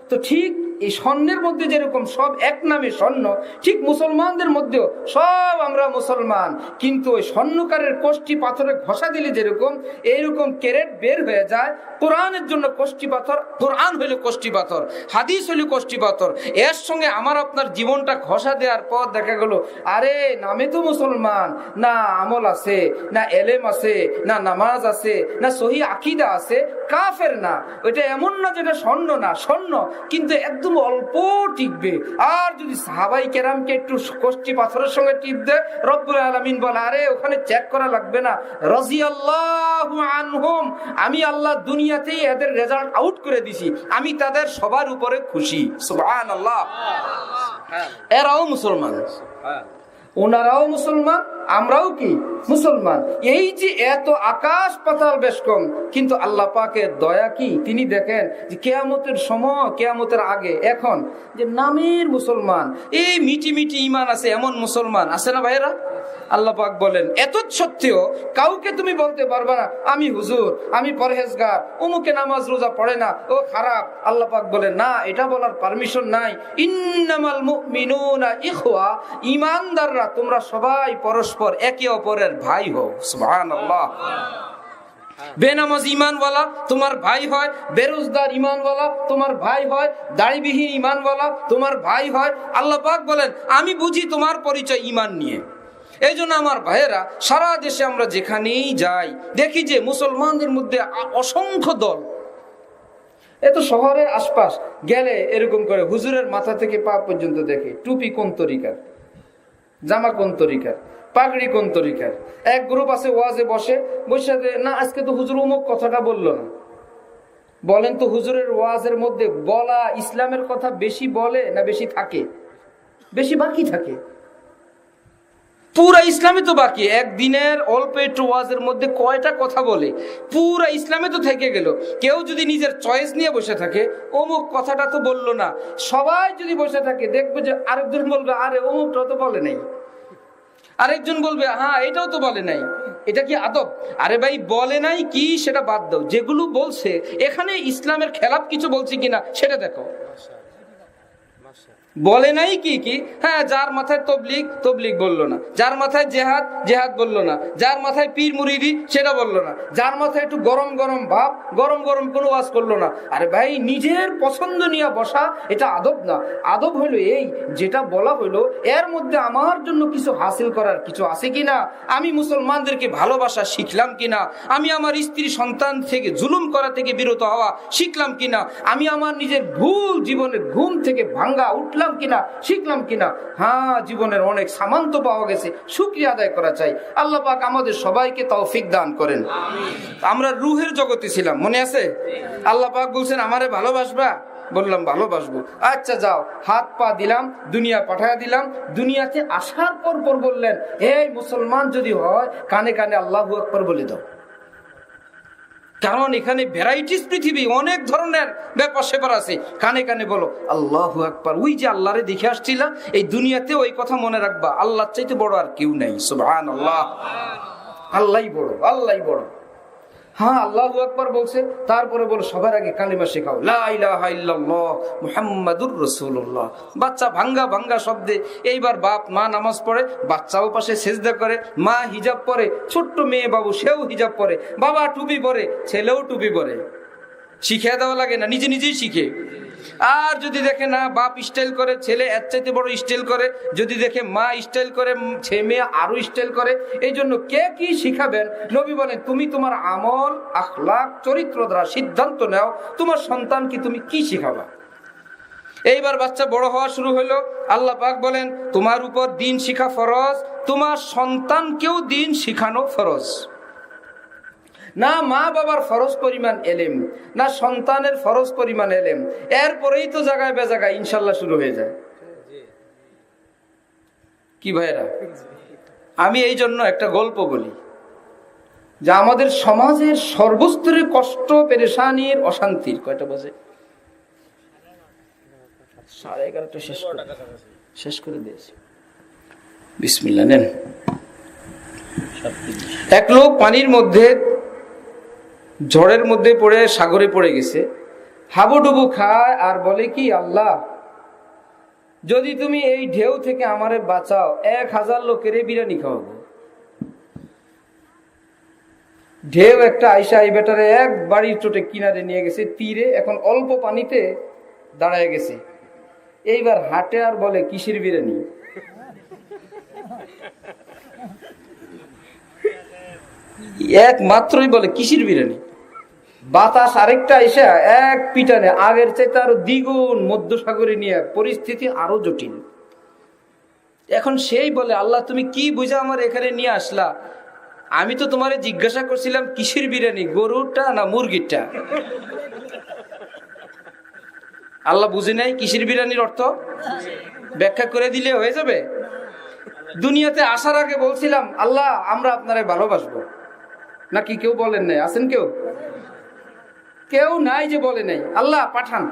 তো ঠিক এই স্বর্ণের মধ্যে যেরকম সব এক নামে স্বর্ণ, ঠিক মুসলমানদের মধ্যেও সব আমরা মুসলমান, কিন্তু ওই স্বর্ণকারের কোষ্ঠী পাথরে ঘষা দিলে যেরকম এইরকম ক্যারেট বের হয়ে যায়, কোরআনের জন্য কোষ্ঠী পাথর, কোরআন হইল কোষ্ঠী পাথর, হাদিস হইল কোষ্ঠী পাথর। এর সঙ্গে আমার আপনার জীবনটা ঘষা দেওয়ার পর দেখা গেল আরে নামে তো মুসলমান, না আমল আছে, না এলেম আছে, না নামাজ আছে, না সহি আকীদা আছে, কাফের না। ওইটা এমন না যেটা স্বর্ণ না, স্বর্ণ কিন্তু একদম অল্প টিকবে। আর যদি সাহাবাই কেরামকে একটু কোষ্ঠী পাথরের সঙ্গে টিপ দেয়, রব্বুল আলামিন বলে আরে ওখানে চেক করা লাগবে না, রাদিয়াল্লাহু আনহুম, আমি আল্লাহ দুনিয়াতেই এদের রেজাল্ট আউট করে দিছি, আমি তাদের সবার উপরে খুশি। সুবহানাল্লাহ। এরাও মুসলমান, ওনারাও মুসলমান, আমরাও কি মুসলমান। এই যে এত আকাশ পাতাল বেশ কম, কিন্তু আল্লাহ পাকের দয়া কি, তিনি দেখেন যে কিয়ামতের সময়, কিয়ামতের আগে এখন যে নামের মুসলমান, এই মিটি মিটি ইমান আছে এমন মুসলমান আছে না ভাইরা? আল্লাহ পাক বলেন এত সত্ত্বেও কাউকে তুমি বলতে পারবে না আমি হুজুর, আমি পরহেজগার, অমুকে নামাজ রোজা পড়ে না, ও খারাপ। আল্লাহ পাক বলেন না, এটা বলার পারমিশন নাই। ইন্নামাল মুমিনুনা ইখওয়া, ঈমানদাররা তোমরা সবাই পরস্পর একে অপরের ভাই হও। সুবহানাল্লাহ। বেনামাজ ঈমানওয়ালা তোমার ভাই হয়, বেরোজগার ঈমানওয়ালা তোমার ভাই হয়, দাড়িবিহীন ঈমানওয়ালা তোমার ভাই হয়। আল্লাহ পাক বলেন আমি বুঝি তোমার পরিচয় ঈমান নিয়ে। এই জন্য আমার ভাইয়েরা, সারা দেশে আমরা যেখানেই যাই দেখি যে মুসলমানদের মধ্যে অসংখ্য দল। এত শহরের আশপাশ গেলে এরকম করে হুজুরের মাথা থেকে পা পর্যন্ত দেখে টুপি কোন তরিকার, জামা কোন তরিকার, পাগড়ি কোন তরিকার। এক গ্রুপ আছে ওয়াজে বসে বসে না আজকে তো হুজুর অমুক কথাটা বললো না। বলেন তো হুজুরের ওয়াজের মধ্যে বলা ইসলামের কথা বেশি বলে না বেশি থাকে? বেশি বাকি থাকে। পুরা ইসলামে তো বাকি, একদিনের অল্প একটু ওয়াজের মধ্যে কয়টা কথা বলে, পুরা ইসলামে তো থেকে গেল। কেউ যদি নিজের চয়েস নিয়ে বসে থাকে, অমুক কথাটা তো বললো না, সবাই যদি বসে থাকে দেখবে যে আরেকজন বলবে আরে অমুকটা তো বলে নাই, আরেকজন বলবে হ্যাঁ এটাও তো বলে নাই। এটা কি আদব? আরে ভাই বলে নাই কি সেটা বাদ দাও, যেগুলো বলছে এখানে ইসলামের খেলাফ কিছু বলছে কিনা সেটা দেখো। বলে নাই কি কি, হ্যাঁ যার মাথায় তবলিগ, তবলিগ বললো না, যার মাথায় জেহাদ, জেহাদ বললো না, যার মাথায় পীর মুরিদি সেটা বললো না, যার মাথায় একটু গরম গরম ভাব, গরম গরম কোনো ওয়াজ করলো না। আরে ভাই নিজের পছন্দ নিয়ে বসা এটা আদব না। আদব হলো এই যেটা বলা হলো এর মধ্যে আমার জন্য কিছু হাসিল করার কিছু আছে কিনা, আমি মুসলমানদেরকে ভালোবাসা শিখলাম কিনা, আমি আমার স্ত্রী সন্তান থেকে জুলুম করা থেকে বিরত হওয়া শিখলাম কিনা, আমি আমার নিজের ভুল জীবনের ঘুম থেকে ভাঙ্গা উঠলাম কিনা, শিখলাম কিনা। হ্যাঁ জীবনের অনেক সামান্ত পাওয়া গেছে, শুকরিয়া আদায় করা চাই। আল্লাহ পাক আমাদের সবাইকে তৌফিক দান করেন। আমরা রুহের জগতে ছিলাম, মনে আছে? আল্লাহ পাক বলছেন আমারে ভালোবাসবা, বললাম ভালোবাসবো। আচ্ছা যাও, হাত পা দিলাম, দুনিয়া পাঠায় দিলাম। দুনিয়াতে আসার পর পর বললেন এই মুসলমান যদি হয় কানে কানে আল্লাহু আকবার বলে দাও, কারণ এখানে ভ্যারাইটিস পৃথিবী, অনেক ধরনের ব্যাপার সেপার আছে। কানে কানে বলো আল্লাহু আকবার। ওই যে আল্লাহরে দেখে আসছিলা, এই দুনিয়াতে ওই কথা মনে রাখবা, আল্লাহর চাইতে বড় আর কেউ নাই। সুবহানাল্লাহ। আল্লাহই বড়, আল্লাহই বড়। হ্যাঁ আল্লাহু আকবার বলছে, তারপরে বলো সবার আগে কালিমা শেখাও, লা ইলাহা ইল্লাল্লাহ মুহাম্মাদুর রাসূলুল্লাহ। বাচ্চা ভাঙ্গা ভাঙ্গা শব্দে। এইবার বাপ মা নামাজ পড়ে, বাচ্চাও পাশে সেজদা করে, মা হিজাব পরে, ছোট্ট মেয়ে বাবু সেও হিজাব পরে, বাবা টুপি পরে, ছেলেও টুপি পরে। শিখে দেওয়া লাগে না, নিজে নিজেই শিখে। আর যদি দেখে না বাপ স্টাইল করে, ছেলে এর চাইতে বড় স্টাইল করে, যদি দেখে মা স্টাইল করে, মেয়ে আরো স্টাইল করে। এই জন্য কে কি শিখাবেন, নবী বলেন তুমি তোমার আমল আখলাক চরিত্র দ্বারা সিদ্ধান্ত নাও তোমার সন্তানকে তুমি কি শিখাবা। এইবার বাচ্চা বড় হওয়া শুরু হলো, আল্লাহ পাক বলেন তোমার উপর দিন শিখা ফরজ, তোমার সন্তানকেও দিন শিখানো ফরজ। না মা বাবার ফরজ পরিমাণ এলেম, না সন্তানের ফরজ পরিমাণ এলেম, এরপরেই তো জায়গায় বেজাগায় ইনশাল্লাহ শুরু হয়ে যায়। কি ভাইরা, আমি এই জন্য একটা গল্প বলি যে আমাদের সমাজের সর্বস্তরে কষ্ট, পেরেশানির, অশান্তির, কয়টা বাজে? 11:30 শেষ করে দিয়েছি। বিসমিল্লাহ নেন। এক লোক পানির মধ্যে, ঝড়ের মধ্যে পড়ে সাগরে পড়ে গেছে, হাবুডুবু খায় আর বলে কি, আল্লাহ যদি তুমি এই ঢেউ থেকে আমারে বাঁচাও, 1000 লোকের বিরিয়ানি খাওয়াবো। ঢেউ একটা আইসা এই বেটারে এক বাড়ির চোটে কিনারে নিয়ে গেছে, তীরে, এখন অল্প পানিতে দাঁড়ায় গেছে। এইবার হাটে আর বলে কিসের বিরিয়ানি? একমাত্রই বলে কিসের বিরিয়ানি। বাতাস আরেকটা আইসা এক পিটানে আগের চাইতে আরো দ্বিগুণ মধ্যসাগরে নিয়ে, পরিস্থিতি আরো জটিল। এখন সেই বলে, আল্লাহ তুমি কি বুঝা আমার এখানে নিয়ে আসলা? আমি তো তোমারে জিজ্ঞাসা করছিলাম কিসের বিরিয়ানি, গরুরটা না মুরগিরটা? আল্লাহ বুঝে নাই কিসের বিরিয়ানির অর্থ? ব্যাখ্যা করে দিলে হয়ে যাবে? দুনিয়াতে আসার আগে বলছিলাম আল্লাহ আমরা আপনারে ভালোবাসবো, নাকি কেউ বলেন নাই? আছেন কেউ? কেউ নাই যে বলে নাই আল্লাহ পাঠান,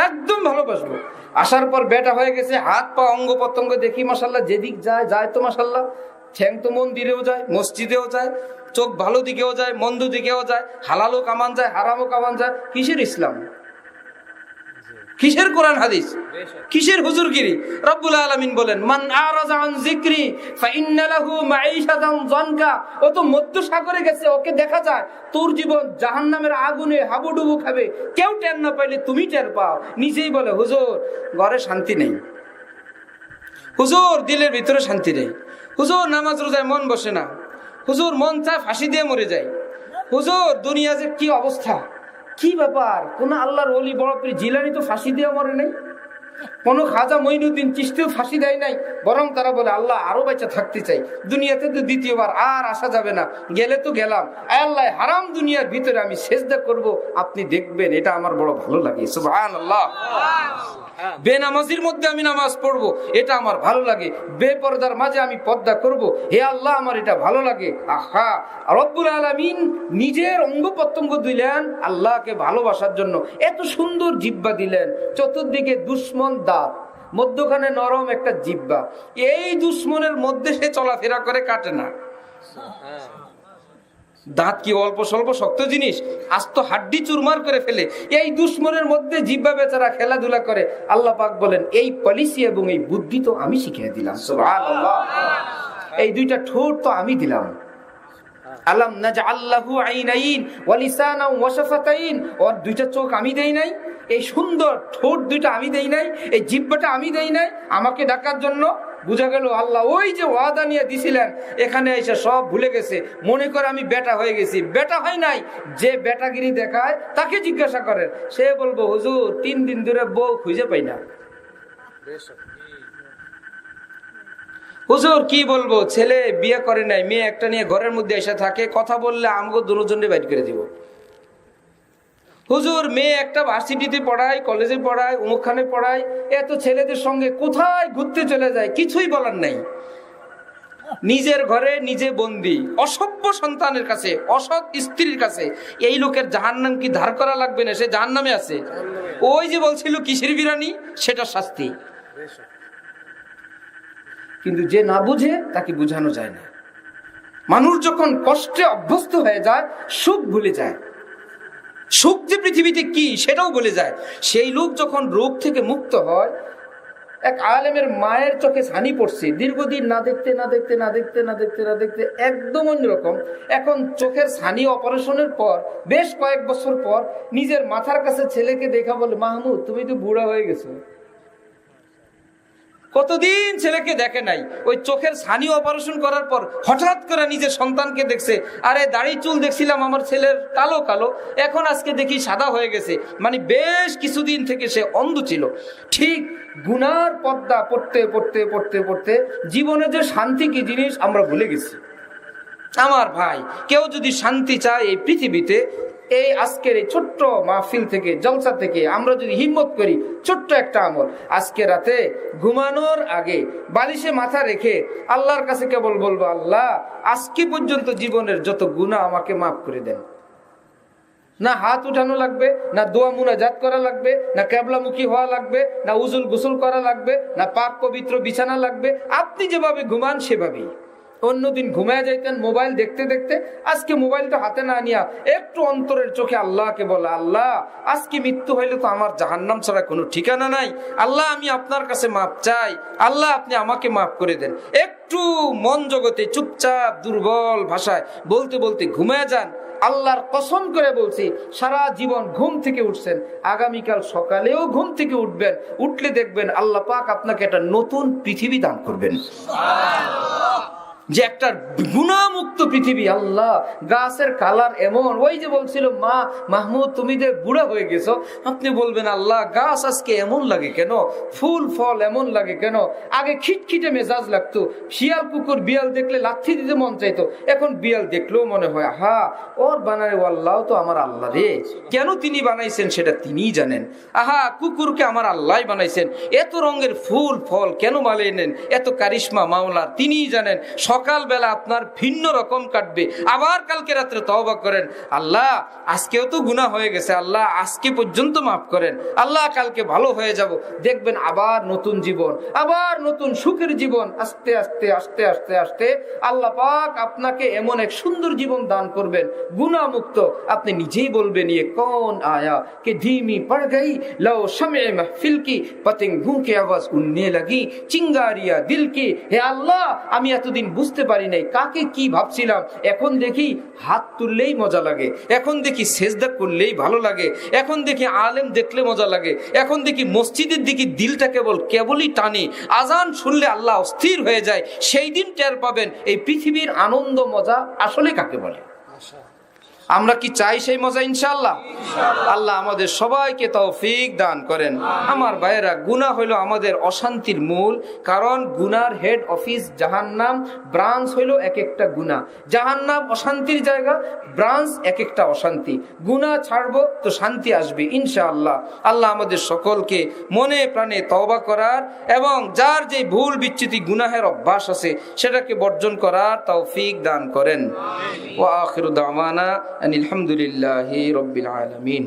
একদম ভালোবাসবো। আসার পর বেটা হয়ে গেছে, হাত পা অঙ্গ প্রত্যঙ্গ দেখি মাশাল্লাহ, যেদিক যায় যায় তো মাশাল্লাহ, ঠ্যাং তো মন্দিরেও যায়, মসজিদেও যায়, চোখ ভালো দিকেও যায়, মন্দ দিকেও যায়, হালালও কামান যায়, হারামও কামান যায়। কিসের ইসলাম? কিসের কোরআন হাদিস? কিসের হুজুরগিরি? রব্বুল আলামিন বলেন, মান আরাযা আন যিকরি ফাইন্না লাহু মাঈশাতান যানকা। ও তো মধ্য সাগরে গেছে, ওকে দেখা যায় তোর জীবন জাহান্নামের আগুনে হাবুডুবু খাবে, কেউ টের না পাইলে তুমি টের পাও। নিজেই বলে হুজুর ঘরে শান্তি নেই, হুজুর দিলের ভিতরে শান্তি নেই, হুজুর নামাজ রোজায় মন বসে না, হুজুর মন চায় ফাঁসি দিয়ে মরে যায়, হুজুর দুনিয়া যে কি অবস্থা, কি ব্যাপার? কোন আল্লাহর ওলি বড় পীর জিলানী তো ফাঁসি দিয়ে মরে নাই, কোন খাজা মঈনুদ্দিন চিশতিও ফাঁসি দেয় নাই, বরং তারা বলে আল্লাহ আরো বেঁচে থাকতে চাই, দুনিয়াতে তো দ্বিতীয়বার আর আসা যাবে না, গেলে তো গেলাম, আল্লাহ হারাম দুনিয়ার ভিতরে আমি সেজদা করব, আপনি দেখবেন এটা আমার বড় ভালো লাগে। সুবহানাল্লাহ। বেনামাজির মধ্যে আমি নামাজ পড়বো, এটা আমার ভালো লাগে, বেপরদার মাঝে আমি পর্দা করব, হে আল্লাহ আমার এটা ভালো লাগে। আহা, রব্বুল আলামিন নিজের অঙ্গ প্রত্যঙ্গ দিলেন আল্লাহকে ভালোবাসার জন্য, এত সুন্দর জিহ্বা দিলেন, চতুর্দিকে দুশ্মন দাঁত, মধ্যখানে নরম একটা জিহ্বা, এই দুশ্মনের মধ্যে সে চলাফেরা করে, কাটে না। দাঁত কি অল্প স্বল্প শক্ত জিনিস? আস্ত হাড্ডি চুরমার করে ফেলে। এই দুশ্মনের মধ্যে জিহ্বা বেচারা খেলাধুলা করে। আল্লাহ পাক বলেন এই পলিসি এবং এই বুদ্ধি তো আমি শিখিয়ে দিলাম। সুবহানাল্লাহ। এই দুইটা ঠোঁট তো আমি দিলাম। আলাম নাজআল লাহু আইনাইন ওয়া লিসানান ওয়া শাফাতাইন, ওর দুইটা চোখ আমি দেই নাই? এই সুন্দর ঠোঁট দুইটা আমি দেই নাই? এই জিহ্বাটা আমি দেই নাই আমাকে ডাকার জন্য? বুঝা গেল আল্লাহ ওই যে ওয়াদা নিয়ে দিছিলেন এখানে এসে সব ভুলে গেছে, মনে করে আমি বেটা হয়ে গেছি। বেটা হয় নাই, যে বেটাগিরি দেখায় তাকে জিজ্ঞাসা করেন, সে বলবো হুজুর 3 দিন ধরে বউ খুঁজে পাই না। হুজুর কি বলবো, ছেলে বিয়ে করে নাই, মেয়ে একটা নিয়ে ঘরের মধ্যে এসে থাকে, কথা বললে আমগো দুজনে বাইর করে দিব। হুজুর মেয়ে একটা ভার্সিটিতে পড়ায়, কলেজে পড়ায়, অমুকখানে পড়ায়, এত ছেলেদের সঙ্গে কোথায় ঘুরতে চলে যায়, কিছুই বলার নাই। নিজের ঘরে নিজে বন্দি, অসভ্য সন্তানের কাছে, অসৎ স্ত্রীর কাছে। এই লোকের জাহান্নাম কি ধার করা লাগবে না? সে জাহান্নামে আছে। ওই যে বলছিল কিসের বিরানি, সেটা শাস্তি। কিন্তু যে না বুঝে তাকে বুঝানো যায় না। মানুষ যখন কষ্টে অভ্যস্ত হয়ে যায় সুখ ভুলে যায়, সুখ যে পৃথিবীতে কি সেটাও বলে যায়। সেই লোক যখন রোগ থেকে মুক্ত হয়, এক আলেমের মায়ের চোখে ছানি পড়ছে, দীর্ঘদিন না দেখতে না দেখতে না দেখতে না দেখতে না দেখতে একদম অন্যরকম। এখন চোখের ছানি অপারেশনের পর বেশ কয়েক বছর পর নিজের মাথার কাছে ছেলেকে দেখা বলে, মাহমুদ তুমি তো বুড়া হয়ে গেছো। কতদিন ছেলেকে দেখে নাই, ওই চোখের ছানি অপারেশন করার পর হঠাৎ করে নিজের সন্তানকে দেখছে। আরে দাড়ি চুল দেখছিলাম আমার ছেলের কালো কালো, এখন আজকে দেখি সাদা হয়ে গেছে। মানে বেশ কিছুদিন থেকে সে অন্ধ ছিল। ঠিক গুনার পর্দা পড়তে পড়তে পড়তে পড়তে জীবনে যে শান্তি কি জিনিস আমরা ভুলে গেছি। আমার ভাই, কেউ যদি শান্তি চায় এই পৃথিবীতে, এই আজকের এই ছোট্ট মাহফিল থেকে, জলসা থেকে আমরা যদি হিম্মত করি, ছোট্ট একটা আমল, আজকে রাতে ঘুমানোর আগে বালিশে মাথা রেখে আল্লাহর কাছে কেবল বলবো, আল্লাহ আজকে পর্যন্ত জীবনের যত গুনাহ আমাকে মাফ করে দেন। না হাত উঠানো লাগবে, না দোয়া মুনাজাত করা লাগবে, না কেবলামুখী হওয়া লাগবে, না উজুল গোসল করা লাগবে, না পাক পবিত্র বিছানা লাগবে। আপনি যেভাবে ঘুমান সেভাবেই। অন্যদিন ঘুমায় যাইতেন মোবাইল দেখতে দেখতে, আজকে মোবাইলটা হাতে না নিয়া একটু অন্তরের চোখে আল্লাহকে বলে, আল্লাহ আজকে মৃত্যু হইলে তো আমার জাহান্নাম ছাড়া কোনো ঠিকানা নাই, আল্লাহ আমি আপনার কাছে মাপ চাই, আল্লাহ আপনি আমাকে মাফ করে দেন। একটু মন জগতে চুপচাপ দুর্বল ভাষায় বলতে বলতে ঘুমায় যান। আল্লাহর কসম করে বলছি, সারা জীবন ঘুম থেকে উঠছেন, আগামীকাল সকালেও ঘুম থেকে উঠবেন, উঠলে দেখবেন আল্লাহ পাক আপনাকে একটা নতুন পৃথিবী দান করবেন, যে একটা গুনাহমুক্ত পৃথিবী। আল্লাহ গাছের কালার এমন, ওই যে বলছিল মা মাহমুদ তুমি যে বুড়া হয়ে গেছো, আপনি বলবেন আল্লাহ গাছ আজকে এমন লাগে কেন, ফুল ফল এমন লাগে কেন, আগে খিটখিটে মেজাজ লাগতো, শিয়াল কুকুর বিড়াল দেখলে লাথি দিতে মন চাইতো, এখন বিড়াল দেখলেও মনে হয় হা ওর বানারে আল্লাহ তো আমার আল্লাহ রে, কেন তিনি বানাইছেন সেটা তিনিই জানেন। আহা কুকুরকে আমার আল্লাহ বানাইছেন, এত রঙের ফুল ফল কেন বানাইলেন, এত কারিশমা মাওলার তিনিই জানেন। সকালবেলা আপনার ভিন্ন রকম কাটবে, আবার কালকে রাত্রে তওবা করেন, আল্লাহ আজকেও তো গুনাহ হয়ে গেছে, আল্লাহ আজকে পর্যন্ত মাফ করেন, আল্লাহ কালকে ভালো হয়ে যাব, দেখবেন আবার নতুন জীবন, আবার নতুন সুখের জীবন। আস্তে আস্তে আস্তে আস্তে আস্তে আল্লাহ পাক আপনাকে এমন এক সুন্দর জীবন দান করবেন, গুনাহমুক্ত। আপনি নিজেই বলবেন ये कौन आया कि धीमी पड़ गई लो शम्ए महफिल की पतंग भूखे आवाज उड़ने लगी चिंगारिया दिल की। হে আল্লাহ আমি এতদিন বুঝতে পারি নাই কাকে কি ভাবছিলাম, এখন দেখি হাত তুললেই মজা লাগে, এখন দেখি সেজদা করলেই ভালো লাগে, এখন দেখি আলেম দেখলে মজা লাগে, এখন দেখি মসজিদের দিকে দিলটা কেবলই টানে, আজান শুনলে আল্লাহ অস্থির হয়ে যায়। সেই দিন টের পাবেন এই পৃথিবীর আনন্দ মজা আসলে কাকে বলে। আমরা কি চাই সেই মজা? ইনশাআল্লাহ। আল্লাহ আমাদের সবাইকে তৌফিক দান করেন। আমার ভাইয়েরা, গুনাহ হইল আমাদের অশান্তির মূল, কারণ গুনার হেড অফিস জাহান্নাম, ব্রাঞ্চ হইল এক একটা গুনাহ। জাহান্নাম অশান্তির জায়গা, ব্রাঞ্চ এক একটা অশান্তি। গুনাহ ছাড়বো তো শান্তি আসবে ইনশাআল্লাহ। আল্লাহ আমাদের সকলকে মনে প্রাণে তওবা করার এবং যার যে ভুল বিচ্যুতি গুনাহের অভ্যাস আছে সেটাকে বর্জন করার তৌফিক দান করেন। ওয়া আখিরু দাওয়ানা আনিল হামদুলিল্লাহি রাব্বিল আলামিন।